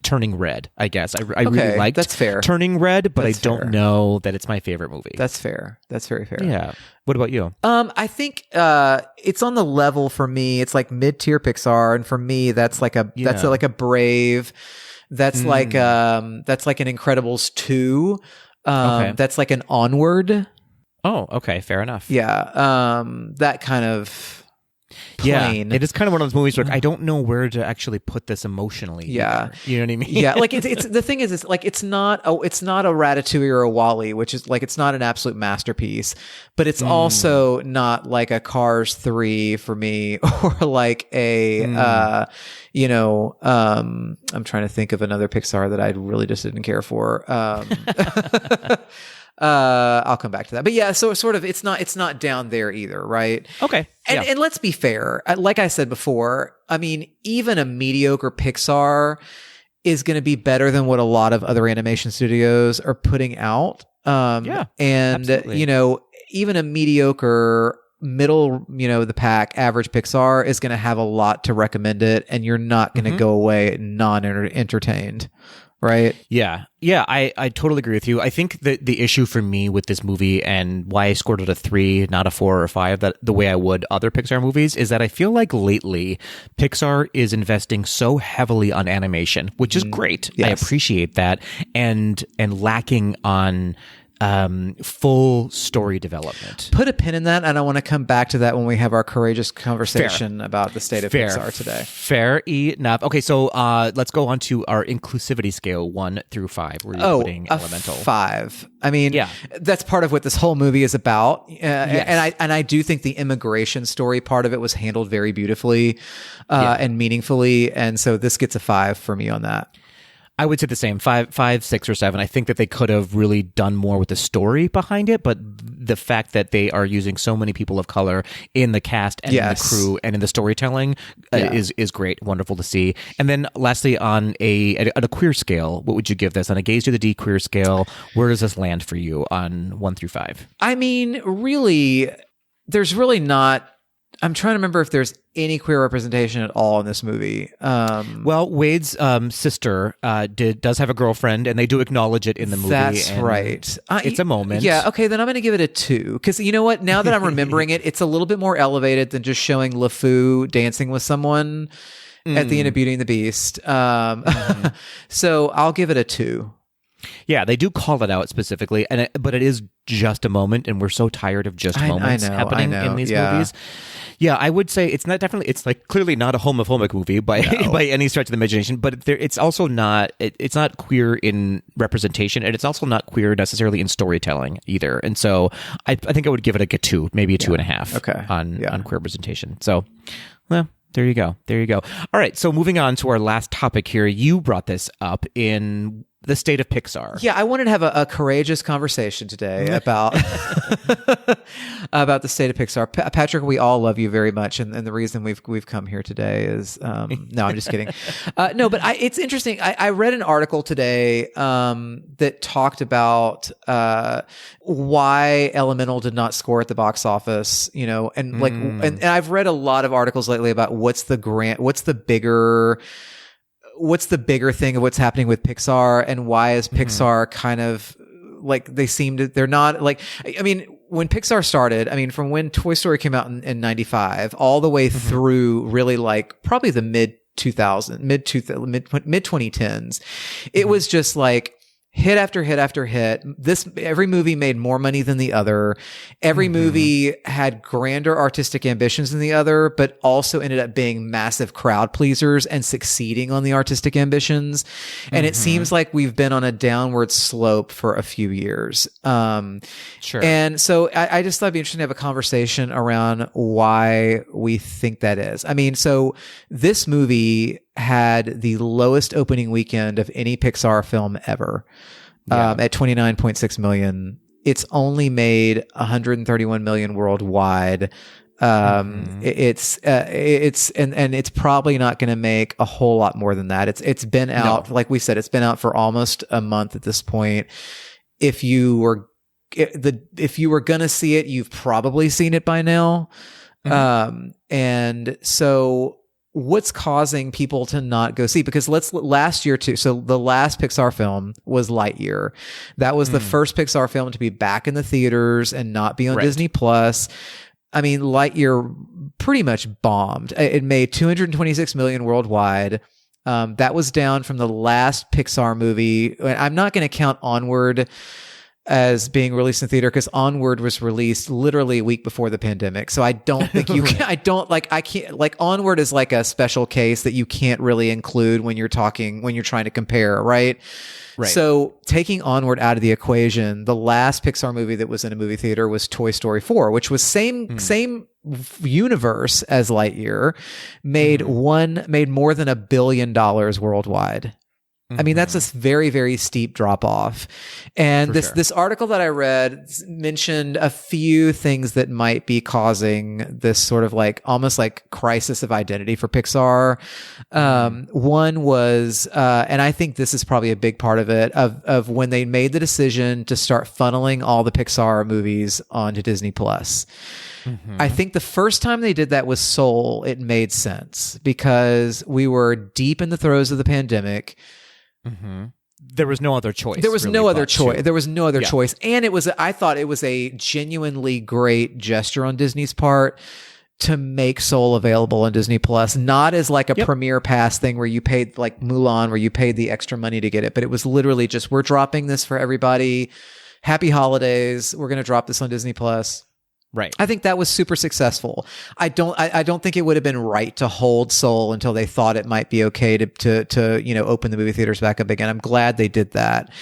Turning Red, I guess. I really liked that's fair. Turning Red, but That's I don't fair. know that it's my favorite movie. That's fair. That's very fair. Yeah. What about you? I think it's on the level for me. It's like mid-tier Pixar, and for me that's like that's like a Brave. That's like an Incredibles 2. That's like an Onward. Oh, okay, fair enough. Yeah, that kind of plane. Yeah, it is kind of one of those movies where I don't know where to actually put this emotionally. Yeah, either. You know what I mean. Yeah, like it's the thing is, it's like it's not a Ratatouille or a WALL-E, which is like it's not an absolute masterpiece, but it's also not like a Cars 3 for me, or like a I'm trying to think of another Pixar that I really just didn't care for. I'll come back to that. But yeah, so sort of it's not down there either, right? Okay. And let's be fair. Like I said before, I mean, even a mediocre Pixar is going to be better than what a lot of other animation studios are putting out. And absolutely. even a mediocre middle, the pack, average Pixar is going to have a lot to recommend it, and you're not going to go away non-entertained. Right. Yeah. I totally agree with you. I think that the issue for me with this movie and why I scored it a 3, not a 4 or 5, that the way I would other Pixar movies, is that I feel like lately Pixar is investing so heavily on animation, which is great. Yes. I appreciate that, and lacking on full story development. Put a pin in that, and I want to come back to that when we have our courageous conversation about the state of Pixar today. Fair enough. Okay, so let's go on to our inclusivity scale 1 through 5. Where you're putting Elemental 5. I mean, that's part of what this whole movie is about. Yes. And I do think the immigration story part of it was handled very beautifully and meaningfully, and so this gets a 5 for me on that. I would say the same, 5, 6, or 7. I think that they could have really done more with the story behind it, but the fact that they are using so many people of color in the cast and in the crew and in the storytelling is great, wonderful to see. And then lastly, on a queer scale, what would you give this? On a gaze to the D queer scale, where does this land for you on 1 through 5? I mean, really, there's really not. I'm trying to remember if there's any queer representation at all in this movie. Well, Wade's sister does have a girlfriend, and they do acknowledge it in the movie. That's right. It's a moment. Yeah, okay, then I'm going to give it a 2. Because you know what? Now that I'm remembering it, it's a little bit more elevated than just showing LeFou dancing with someone at the end of Beauty and the Beast. So I'll give it a 2. Yeah, they do call it out specifically, but it is just a moment, and we're so tired of just moments happening in these movies. Yeah, I would say it's like clearly not a homophobic movie by any stretch of the imagination, but it's also not it's not queer in representation, and it's also not queer necessarily in storytelling either. And so I think I would give it like a 2, maybe a 2.5 on queer representation. So, well, there you go. All right, so moving on to our last topic here. You brought this up in the state of Pixar. Yeah, I wanted to have a courageous conversation today about about the state of Pixar. Patrick, we all love you very much, and the reason we've come here today is no, I'm just kidding. No, but it's interesting. I read an article today that talked about why Elemental did not score at the box office. And I've read a lot of articles lately about what's the bigger thing of what's happening with Pixar, and why is Pixar kind of like they're not like, I mean, when Pixar started, I mean, from when Toy Story came out in 95 all the way through really like probably the mid 2010s, it was just like hit after hit after hit. Every movie made more money than the other. Every movie had grander artistic ambitions than the other, but also ended up being massive crowd pleasers and succeeding on the artistic ambitions. And it seems like we've been on a downward slope for a few years. Sure. And so I just thought it'd be interesting to have a conversation around why we think that is. I mean, so this movie had the lowest opening weekend of any Pixar film ever, at 29.6 million. It's only made 131 million worldwide. It's probably not going to make a whole lot more than that. It's been out, like we said, it's been out for almost a month at this point. If you were going to see it, you've probably seen it by now. And so what's causing people to not go see? Because last year too. So the last Pixar film was Lightyear. That was the first Pixar film to be back in the theaters and not be on Disney Plus. I mean, Lightyear pretty much bombed. It made 226 million worldwide. That was down from the last Pixar movie. I'm not going to count Onward as being released in theater, because Onward was released literally a week before the pandemic. So I don't think you can, Onward is like a special case that you can't really include when you're trying to compare, right? Right. So taking Onward out of the equation, the last Pixar movie that was in a movie theater was Toy Story 4, which was same universe as Lightyear, made more than $1 billion worldwide. I mean, that's a very, very steep drop off. And this article that I read mentioned a few things that might be causing this sort of like almost like crisis of identity for Pixar. One was, and I think this is probably a big part of it, of when they made the decision to start funneling all the Pixar movies onto Disney Plus. I think the first time they did that with Soul, it made sense because we were deep in the throes of the pandemic. There was no other choice. There was no other choice. There was no other choice. And I thought it was a genuinely great gesture on Disney's part to make Soul available on Disney Plus, not as like a premiere pass thing where you paid like Mulan, where you paid the extra money to get it, but it was literally just, we're dropping this for everybody. Happy holidays. We're going to drop this on Disney Plus. Right. I think that was super successful. I don't think it would have been right to hold Soul until they thought it might be okay to open the movie theaters back up again. I'm glad they did that.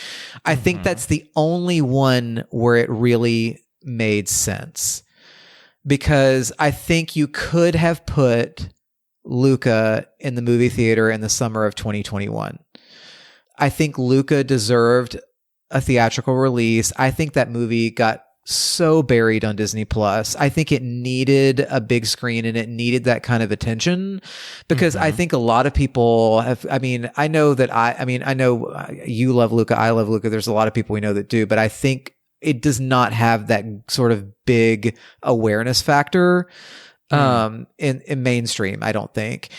I think that's the only one where it really made sense, because I think you could have put Luca in the movie theater in the summer of 2021. I think Luca deserved a theatrical release. I think that movie got so buried on Disney Plus. I think it needed a big screen and it needed that kind of attention, because I think a lot of people have, I know you love Luca. I love Luca. There's a lot of people we know that do, but I think it does not have that sort of big awareness factor, in mainstream. I don't think,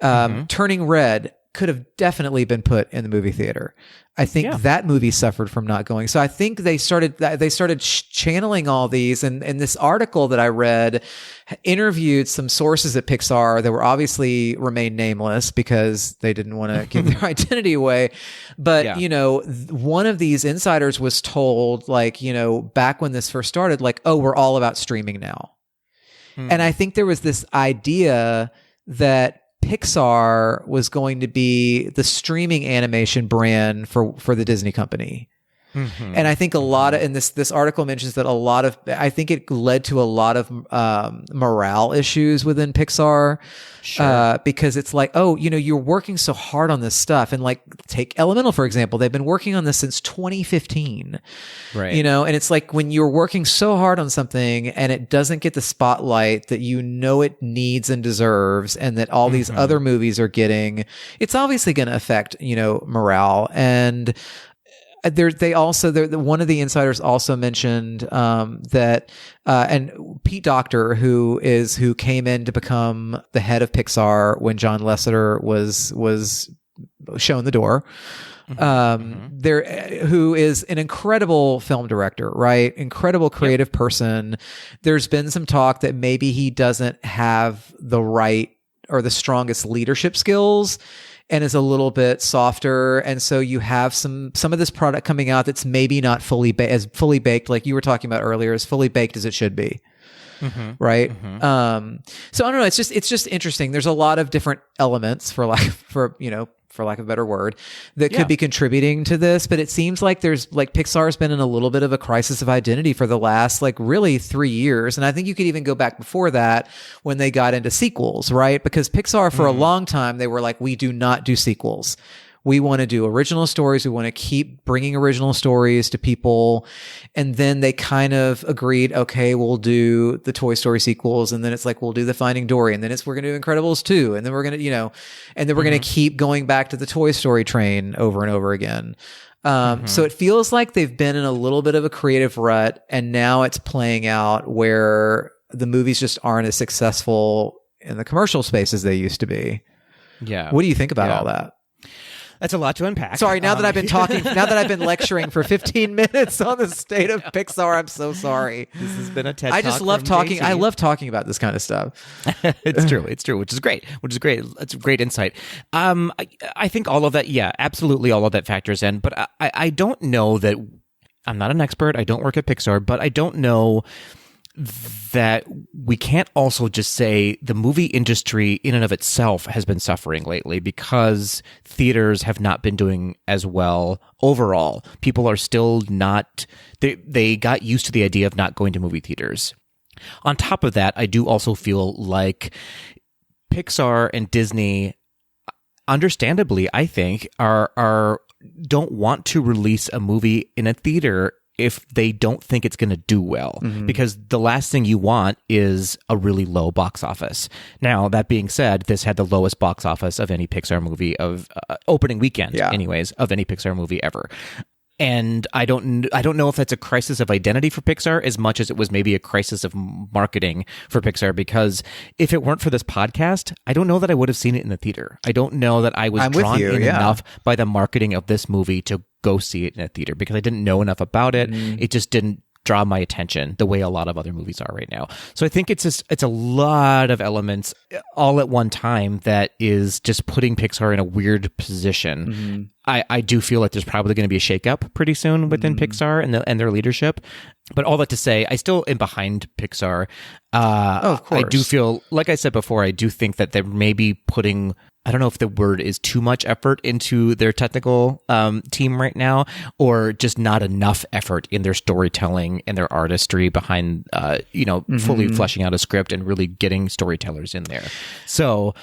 Turning Red could have definitely been put in the movie theater. I think that movie suffered from not going. So I think they started channeling all these. And this article that I read interviewed some sources at Pixar that were obviously remained nameless because they didn't want to give their identity away. But, one of these insiders was told, like, back when this first started, like, oh, we're all about streaming now. And I think there was this idea that Pixar was going to be the streaming animation brand for the Disney company. And I think a lot of, and this article mentions that I think it led to a lot of morale issues within Pixar, because it's like, oh, you're working so hard on this stuff. And like, take Elemental, for example. They've been working on this since 2015, right? And it's like, when you're working so hard on something and it doesn't get the spotlight that it needs and deserves, and that all these other movies are getting, it's obviously going to affect, morale. And one of the insiders also mentioned that and Pete Docter, who came in to become the head of Pixar when John Lasseter was shown the door, who is an incredible film director, right? Incredible creative person. There's been some talk that maybe he doesn't have the right or the strongest leadership skills, and is a little bit softer. And so you have some of this product coming out that's maybe not fully baked, like you were talking about earlier, as fully baked as it should be. Right. So I don't know. It's just interesting. There's a lot of different elements, for lack of a better word, that could be contributing to this. But it seems like Pixar's been in a little bit of a crisis of identity for the last really 3 years. And I think you could even go back before that, when they got into sequels, right? Because Pixar for a long time, they were like, we do not do sequels. We want to do original stories. We want to keep bringing original stories to people. And then they kind of agreed, okay, we'll do the Toy Story sequels. And then it's like, we'll do the Finding Dory. And then we're going to do Incredibles 2. And then we're going to, and then we're going to keep going back to the Toy Story train over and over again. So it feels like they've been in a little bit of a creative rut, and now it's playing out where the movies just aren't as successful in the commercial space as they used to be. Yeah. What do you think about all that? That's a lot to unpack. Sorry, now that I've been talking, now that I've been lecturing for 15 minutes on the state of Pixar, I'm so sorry. This has been a TED Talk. I just love talking. JT. I love talking about this kind of stuff. It's true, which is great. It's a great insight. I think all of that, absolutely all of that factors in, but I don't know that, I'm not an expert. I don't work at Pixar, but I don't know that we can't also just say the movie industry in and of itself has been suffering lately, because theaters have not been doing as well overall. People are still not, they got used to the idea of not going to movie theaters. On top of that, I do also feel like Pixar and Disney, understandably, I think, are don't want to release a movie in a theater if they don't think it's going to do well, because the last thing you want is a really low box office. Now, that being said, this had the lowest box office of any Pixar movie of opening weekend, anyways, of any Pixar movie ever. And I don't know if that's a crisis of identity for Pixar as much as it was maybe a crisis of marketing for Pixar, because if it weren't for this podcast, I don't know that I would have seen it in the theater. I don't know that I was drawn in enough by the marketing of this movie to go see it in a theater, because I didn't know enough about it. It just didn't draw my attention the way a lot of other movies are right now. So I think it's a lot of elements all at one time that is just putting Pixar in a weird position. I do feel like there's probably going to be a shakeup pretty soon within Pixar and their leadership. But all that to say, I still am behind Pixar. Of course. I do feel, like I said before, I do think that they're maybe putting, I don't know if the word is too much effort into their technical team right now, or just not enough effort in their storytelling and their artistry behind, fully fleshing out a script and really getting storytellers in there. So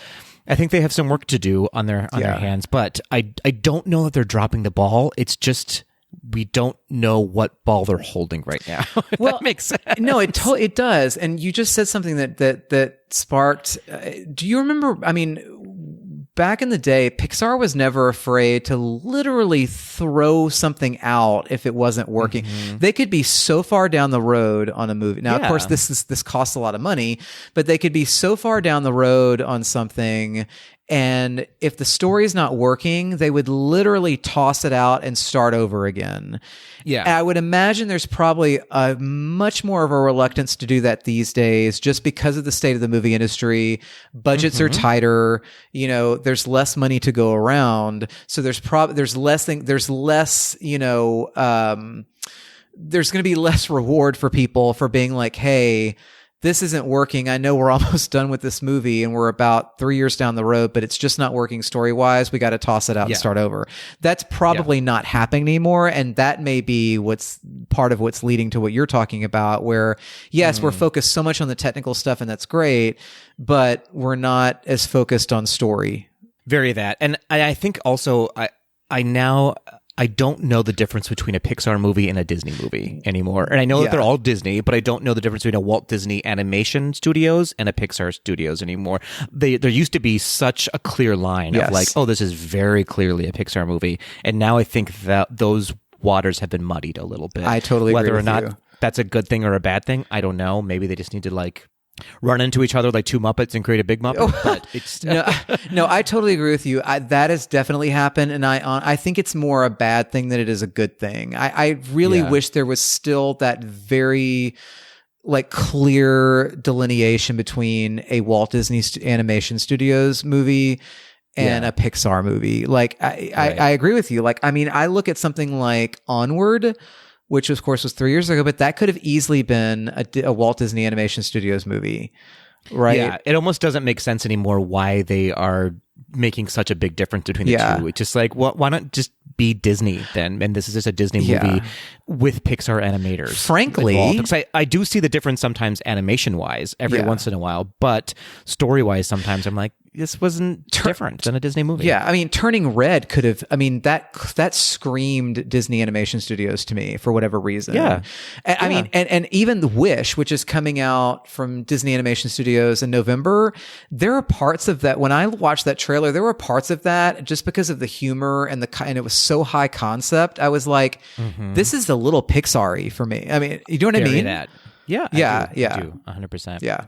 I think they have some work to do on their hands, but I don't know that they're dropping the ball. It's just we don't know what ball they're holding right now. Well, that makes sense. No, it does. And you just said something that sparked. Do you remember? I mean, back in the day, Pixar was never afraid to literally throw something out if it wasn't working. They could be so far down the road on a movie. Now, of course, this costs a lot of money, but they could be so far down the road on something, and if the story's not working, they would literally toss it out and start over again. Yeah. And I would imagine there's probably a much more of a reluctance to do that these days, just because of the state of the movie industry. Budgets are tighter. There's less money to go around. So there's less, there's going to be less reward for people for being like, hey, this isn't working. I know we're almost done with this movie and we're about 3 years down the road, but it's just not working story-wise. We got to toss it out and start over. That's probably not happening anymore. And that may be what's part of what's leading to what you're talking about, where yes, we're focused so much on the technical stuff and that's great, but we're not as focused on story. Very that. And I think also I don't know the difference between a Pixar movie and a Disney movie anymore. And I know that they're all Disney, but I don't know the difference between a Walt Disney Animation Studios and a Pixar Studios anymore. There used to be such a clear line of like, oh, this is very clearly a Pixar movie. And now I think that those waters have been muddied a little bit. I totally agree with you. Whether or not that's a good thing or a bad thing, I don't know. Maybe they just need to run into each other like two Muppets and create a big Muppet. But it's no, I totally agree with you. That has definitely happened, and I think it's more a bad thing than it is a good thing. I really wish there was still that very clear delineation between a Walt Disney Animation Studios movie and a Pixar movie. I agree with you. I look at something like Onward, which of course was 3 years ago, but that could have easily been a Walt Disney Animation Studios movie, right? Yeah, it almost doesn't make sense anymore why they are making such a big difference between the two. It's just why not just be Disney then? And this is just a Disney movie with Pixar animators. Frankly, I do see the difference sometimes animation-wise every once in a while, but story-wise sometimes I'm like, this wasn't different than a Disney movie. Yeah, Turning Red could have, that screamed Disney Animation Studios to me for whatever reason. Yeah. And even The Wish, which is coming out from Disney Animation Studios in November, there are parts of that, when I watched that trailer, there were parts of that just because of the humor and it was so high concept. I was like, this is a little Pixar-y for me. You know what I mean? That. Yeah. Yeah. I do, 100%. Yeah.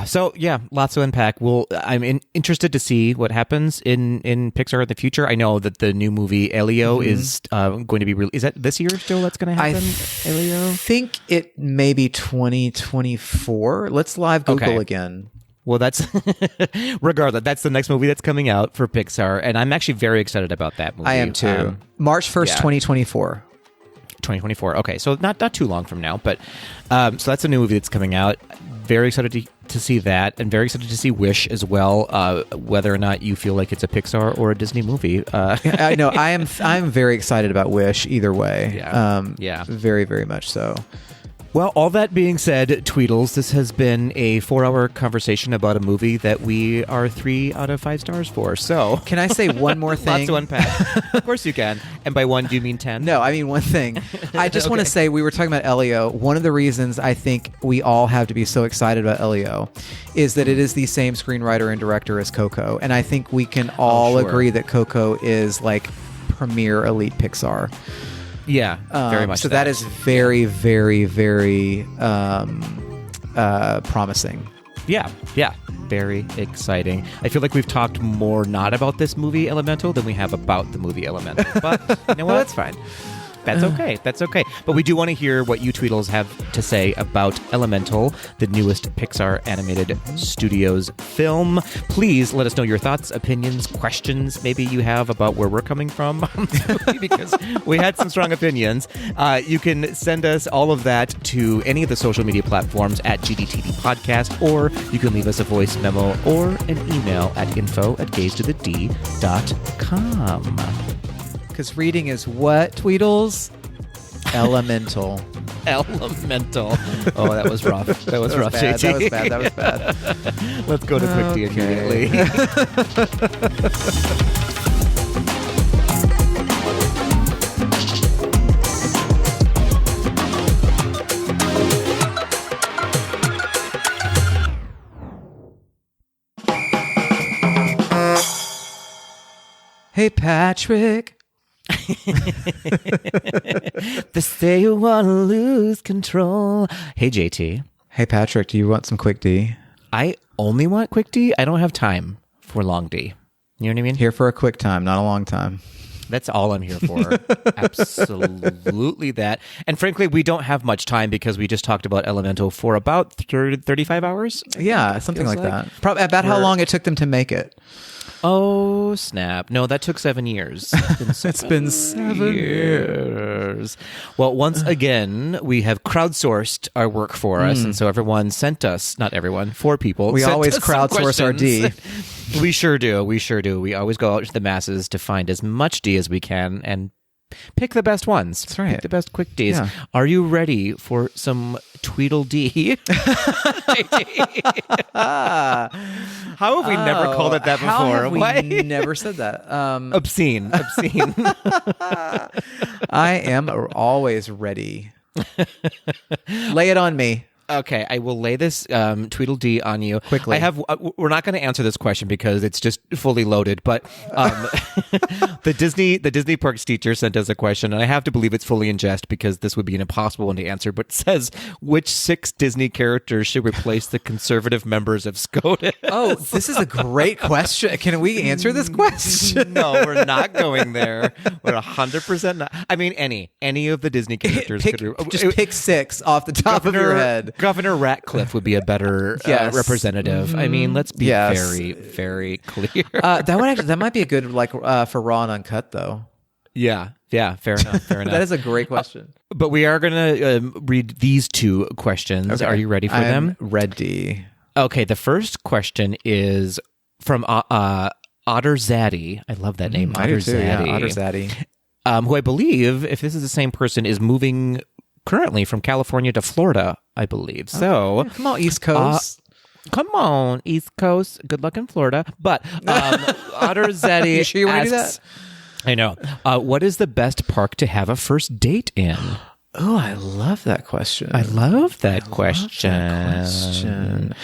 So lots to unpack. I'm interested to see what happens in Pixar in the future. I know that the new movie Elio is going to be is that this year still that's going to happen? Elio? I think it may be 2024. Let's live Google again. Well, that's regardless. That's the next movie that's coming out for Pixar, and I'm actually very excited about that movie. I am too. March 1st, 2024. 2024. Okay, so not too long from now, but so that's a new movie that's coming out. Very excited to see that, and very excited to see Wish as well. Whether or not you feel like it's a Pixar or a Disney movie, I know I'm very excited about Wish either way. Yeah, very very much so. Well, all that being said, Tweedles, this has been a 4-hour conversation about a movie that we are 3 out of 5 stars for. So, Can I say one more thing? lots to unpack. Of course you can. And by 1, do you mean 10? No, I mean one thing. I just want to say, we were talking about Elio. One of the reasons I think we all have to be so excited about Elio is that it is the same screenwriter and director as Coco. And I think we can all agree that Coco is like premier elite Pixar. Yeah, very much so. That is very, very, very promising. Yeah. Very exciting. I feel like we've talked more not about this movie Elemental than we have about the movie Elemental. But you know what? That's fine. That's okay. That's okay. But we do want to hear what you Tweedles have to say about Elemental, the newest Pixar animated studios film. Please let us know your thoughts, opinions, questions maybe you have about where we're coming from on this movie, because we had some strong opinions. You can send us all of that to any of the social media platforms at GDTD Podcast, or you can leave us a voice memo or an email at info@gazetothed.com. Because reading is what, Tweedles? Elemental. Elemental. Oh, that was rough. That was rough, bad. JT. That was bad. Let's go to Quick D immediately. Hey, Patrick. They say you want to lose control. Hey, JT. Hey, Patrick, do you want some Quick D? I only want Quick D. I don't have time for long D. You know what I mean? Here for a quick time, not a long time. That's all I'm here for. Absolutely that. And frankly, we don't have much time because we just talked about Elemental for about 35 hours. Yeah, something like that. Probably about how long it took them to make it. Oh, snap. No, that took 7 years. It's been 7 years. Well, once again, we have crowdsourced our work for us. And so everyone sent us, not everyone, 4 people. We always crowdsource our D. We sure do. We sure do. We always go out to the masses to find as much D as we can and pick the best ones. That's right. Pick the best quick Ds. Yeah. Are you ready for some Tweedle D? How have we never called it that before? How have we never said that? Obscene. I am always ready. Lay it on me. Okay, I will lay this Tweedledee on you Quickly. I have. We're not going to answer this question because it's just fully loaded. But the Disney Parks teacher sent us a question, and I have to believe it's fully in jest because this would be an impossible one to answer. But it says, which 6 Disney characters should replace the conservative members of SCOTUS? Oh, this is a great question. Can we answer this question? No, we're not going there. We're 100% not. I mean, any of the Disney characters Pick 6 off the top of your head. Governor Ratcliffe would be a better representative. I mean, let's be very, very clear. That might be a good for Raw and Uncut though. Yeah, fair enough. That is a great question. But we are going to read these 2 questions. Okay. Are you ready for them? Ready. Okay, the first question is from Otter Zaddy. I love that name, Otter Zaddy. Yeah, Otter Zaddy. Who I believe, if this is the same person, is moving currently from California to Florida, I believe. So come on, East Coast. Come on, East Coast. Good luck in Florida. But Otter Zaddy you sure you want to do that? I know. What is the best park to have a first date in? Oh, I love that question. I love that question.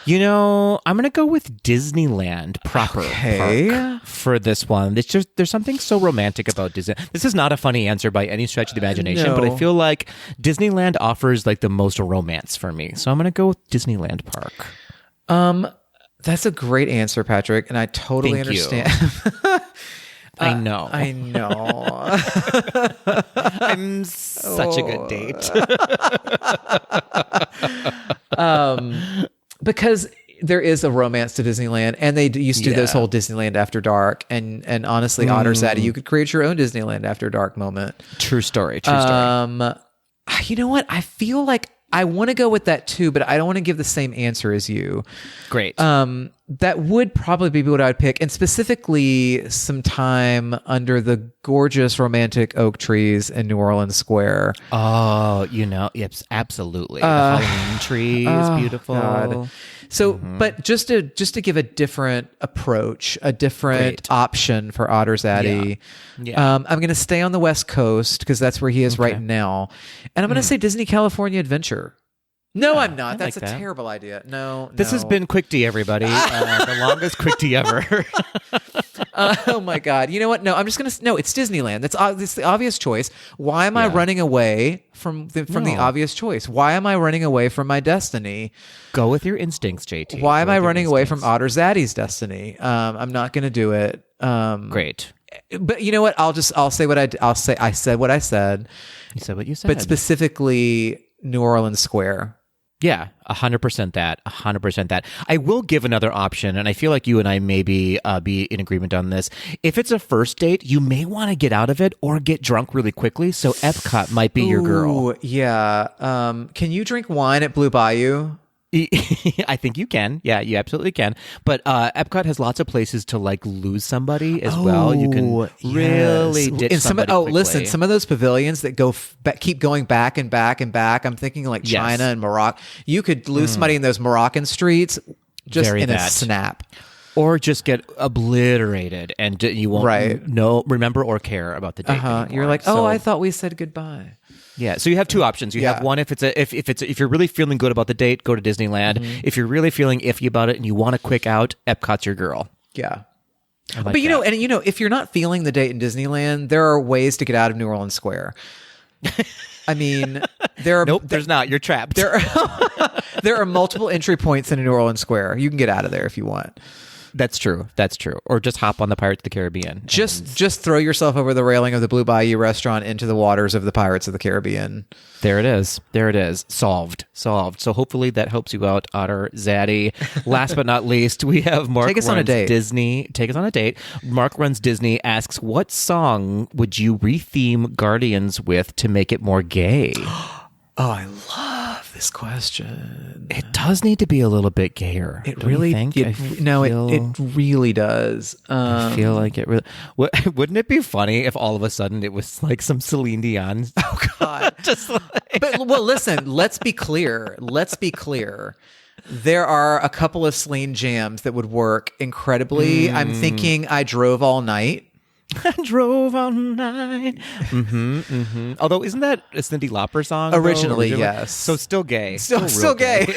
You know, I'm going to go with Disneyland proper park for this one. It's just, there's something so romantic about Disney. This is not a funny answer by any stretch of the imagination, but I feel like Disneyland offers like the most romance for me. So I'm going to go with Disneyland park. That's a great answer, Patrick, and I totally understand. I know. I'm such a good date. Because there is a romance to Disneyland, and they used to do this whole Disneyland After Dark, and honestly, Otter Zaddy, you could create your own Disneyland After Dark moment. True story. You know what? I feel like I want to go with that too, but I don't want to give the same answer as you. Great. That would probably be what I would pick, and specifically some time under the gorgeous romantic oak trees in New Orleans Square. Oh, yep, absolutely. The Halloween tree is beautiful. God. So, but just to give a different approach, a different option for Otter Zaddy, I'm going to stay on the West Coast because that's where he is right now, and I'm going to say Disney California Adventure. No, I'm not. That's a terrible idea. No. This has been Quick Tea, everybody. The longest Quick Tea ever. Oh my God. You know what? No, I'm just going to... No, it's Disneyland. It's the obvious choice. Why am I running away from the obvious choice? Why am I running away from my destiny? Go with your instincts, JT. Why am I running away from Otter Zaddy's destiny? I'm not going to do it. Great. But you know what? I'll say what I said what I said. You said what you said. But specifically New Orleans Square. Yeah, 100% that. 100% that. I will give another option, and I feel like you and I may be in agreement on this. If it's a first date, you may want to get out of it or get drunk really quickly, so Epcot might be your girl. Yeah. Can you drink wine at Blue Bayou? I think you can. Yeah, you absolutely can. But Epcot has lots of places to like lose somebody as well. You can really ditch somebody quickly. Listen, some of those pavilions that keep going back and back and back. I'm thinking like China and Morocco. You could lose somebody in those Moroccan streets just in a snap. Or just get obliterated and you won't remember or care about the date anymore. You're like, I thought we said goodbye. Yeah, so you have two options. You have one if you're really feeling good about the date, go to Disneyland. If you're really feeling iffy about it and you want a quick out, Epcot's your girl. Yeah. But if you're not feeling the date in Disneyland, there are ways to get out of New Orleans Square. I mean, there are there's not. You're trapped. There are multiple entry points in New Orleans Square. You can get out of there if you want. That's true. Or just hop on the Pirates of the Caribbean. Just throw yourself over the railing of the Blue Bayou restaurant into the waters of the Pirates of the Caribbean. There it is. Solved. So hopefully that helps you out, Otter Zaddy. Last but not least, we have Mark Take us on a date. Disney. Take us on a date. Mark Runs Disney asks, what song would you retheme Guardians with to make it more gay? Oh, I love this question. It does need to be a little bit gayer. It really, it really does. I feel like it really. Wouldn't it be funny if all of a sudden it was like some Celine Dion? Oh God! Just like... But listen. Let's be clear. There are a couple of Celine jams that would work incredibly. I'm thinking "I Drove All Night." I drove all night. Although, isn't that a Cyndi Lauper song? Originally, yes. So still gay. Still gay.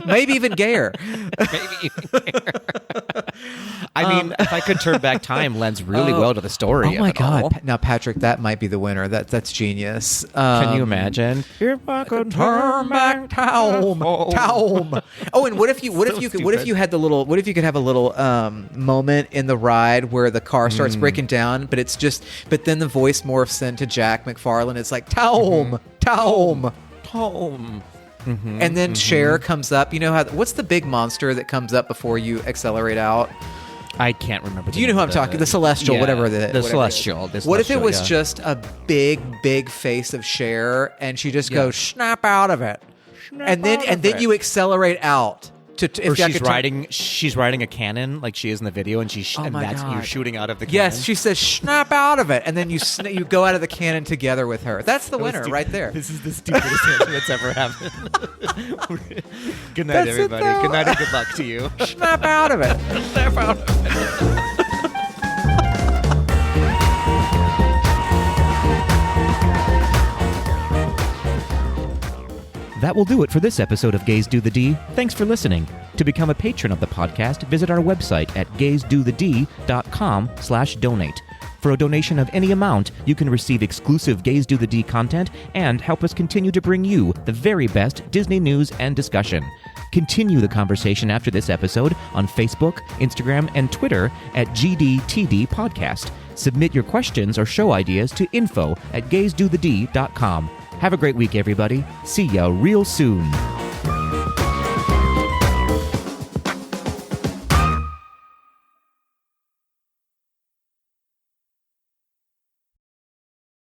Maybe even gayer. I mean, if I could turn back time, lends really well to the story. Oh my God! Now, Patrick, that might be the winner. That's genius. Can you imagine? If I could turn back time. Oh, and what if you could have a little moment in the ride where the car starts breaking down, but then the voice morphs into Jack McFarlane. It's like Taum. And then Cher comes up. You know what's the big monster that comes up before you accelerate out? I can't remember. Do you know who I'm talking? The Celestial, whatever. The Celestial. What if it was just a big face of Cher, and she just goes snap out of it, and then you accelerate out. Or she's riding a cannon like she is in the video, and you're shooting out of the cannon. Yes, she says snap out of it, and then you go out of the cannon together with her. That's the winner right there. This is the stupidest answer that's ever happened. Good night, everybody. Good night and good luck to you. Snap out of it. Snap out of it. That will do it for this episode of Gays Do the D. Thanks for listening. To become a patron of the podcast, visit our website at gaysdothed.com/donate. For a donation of any amount, you can receive exclusive Gays Do the D content and help us continue to bring you the very best Disney news and discussion. Continue the conversation after this episode on Facebook, Instagram, and Twitter at GDTD Podcast. Submit your questions or show ideas to info@gaysdothed.com. Have a great week, everybody. See ya real soon.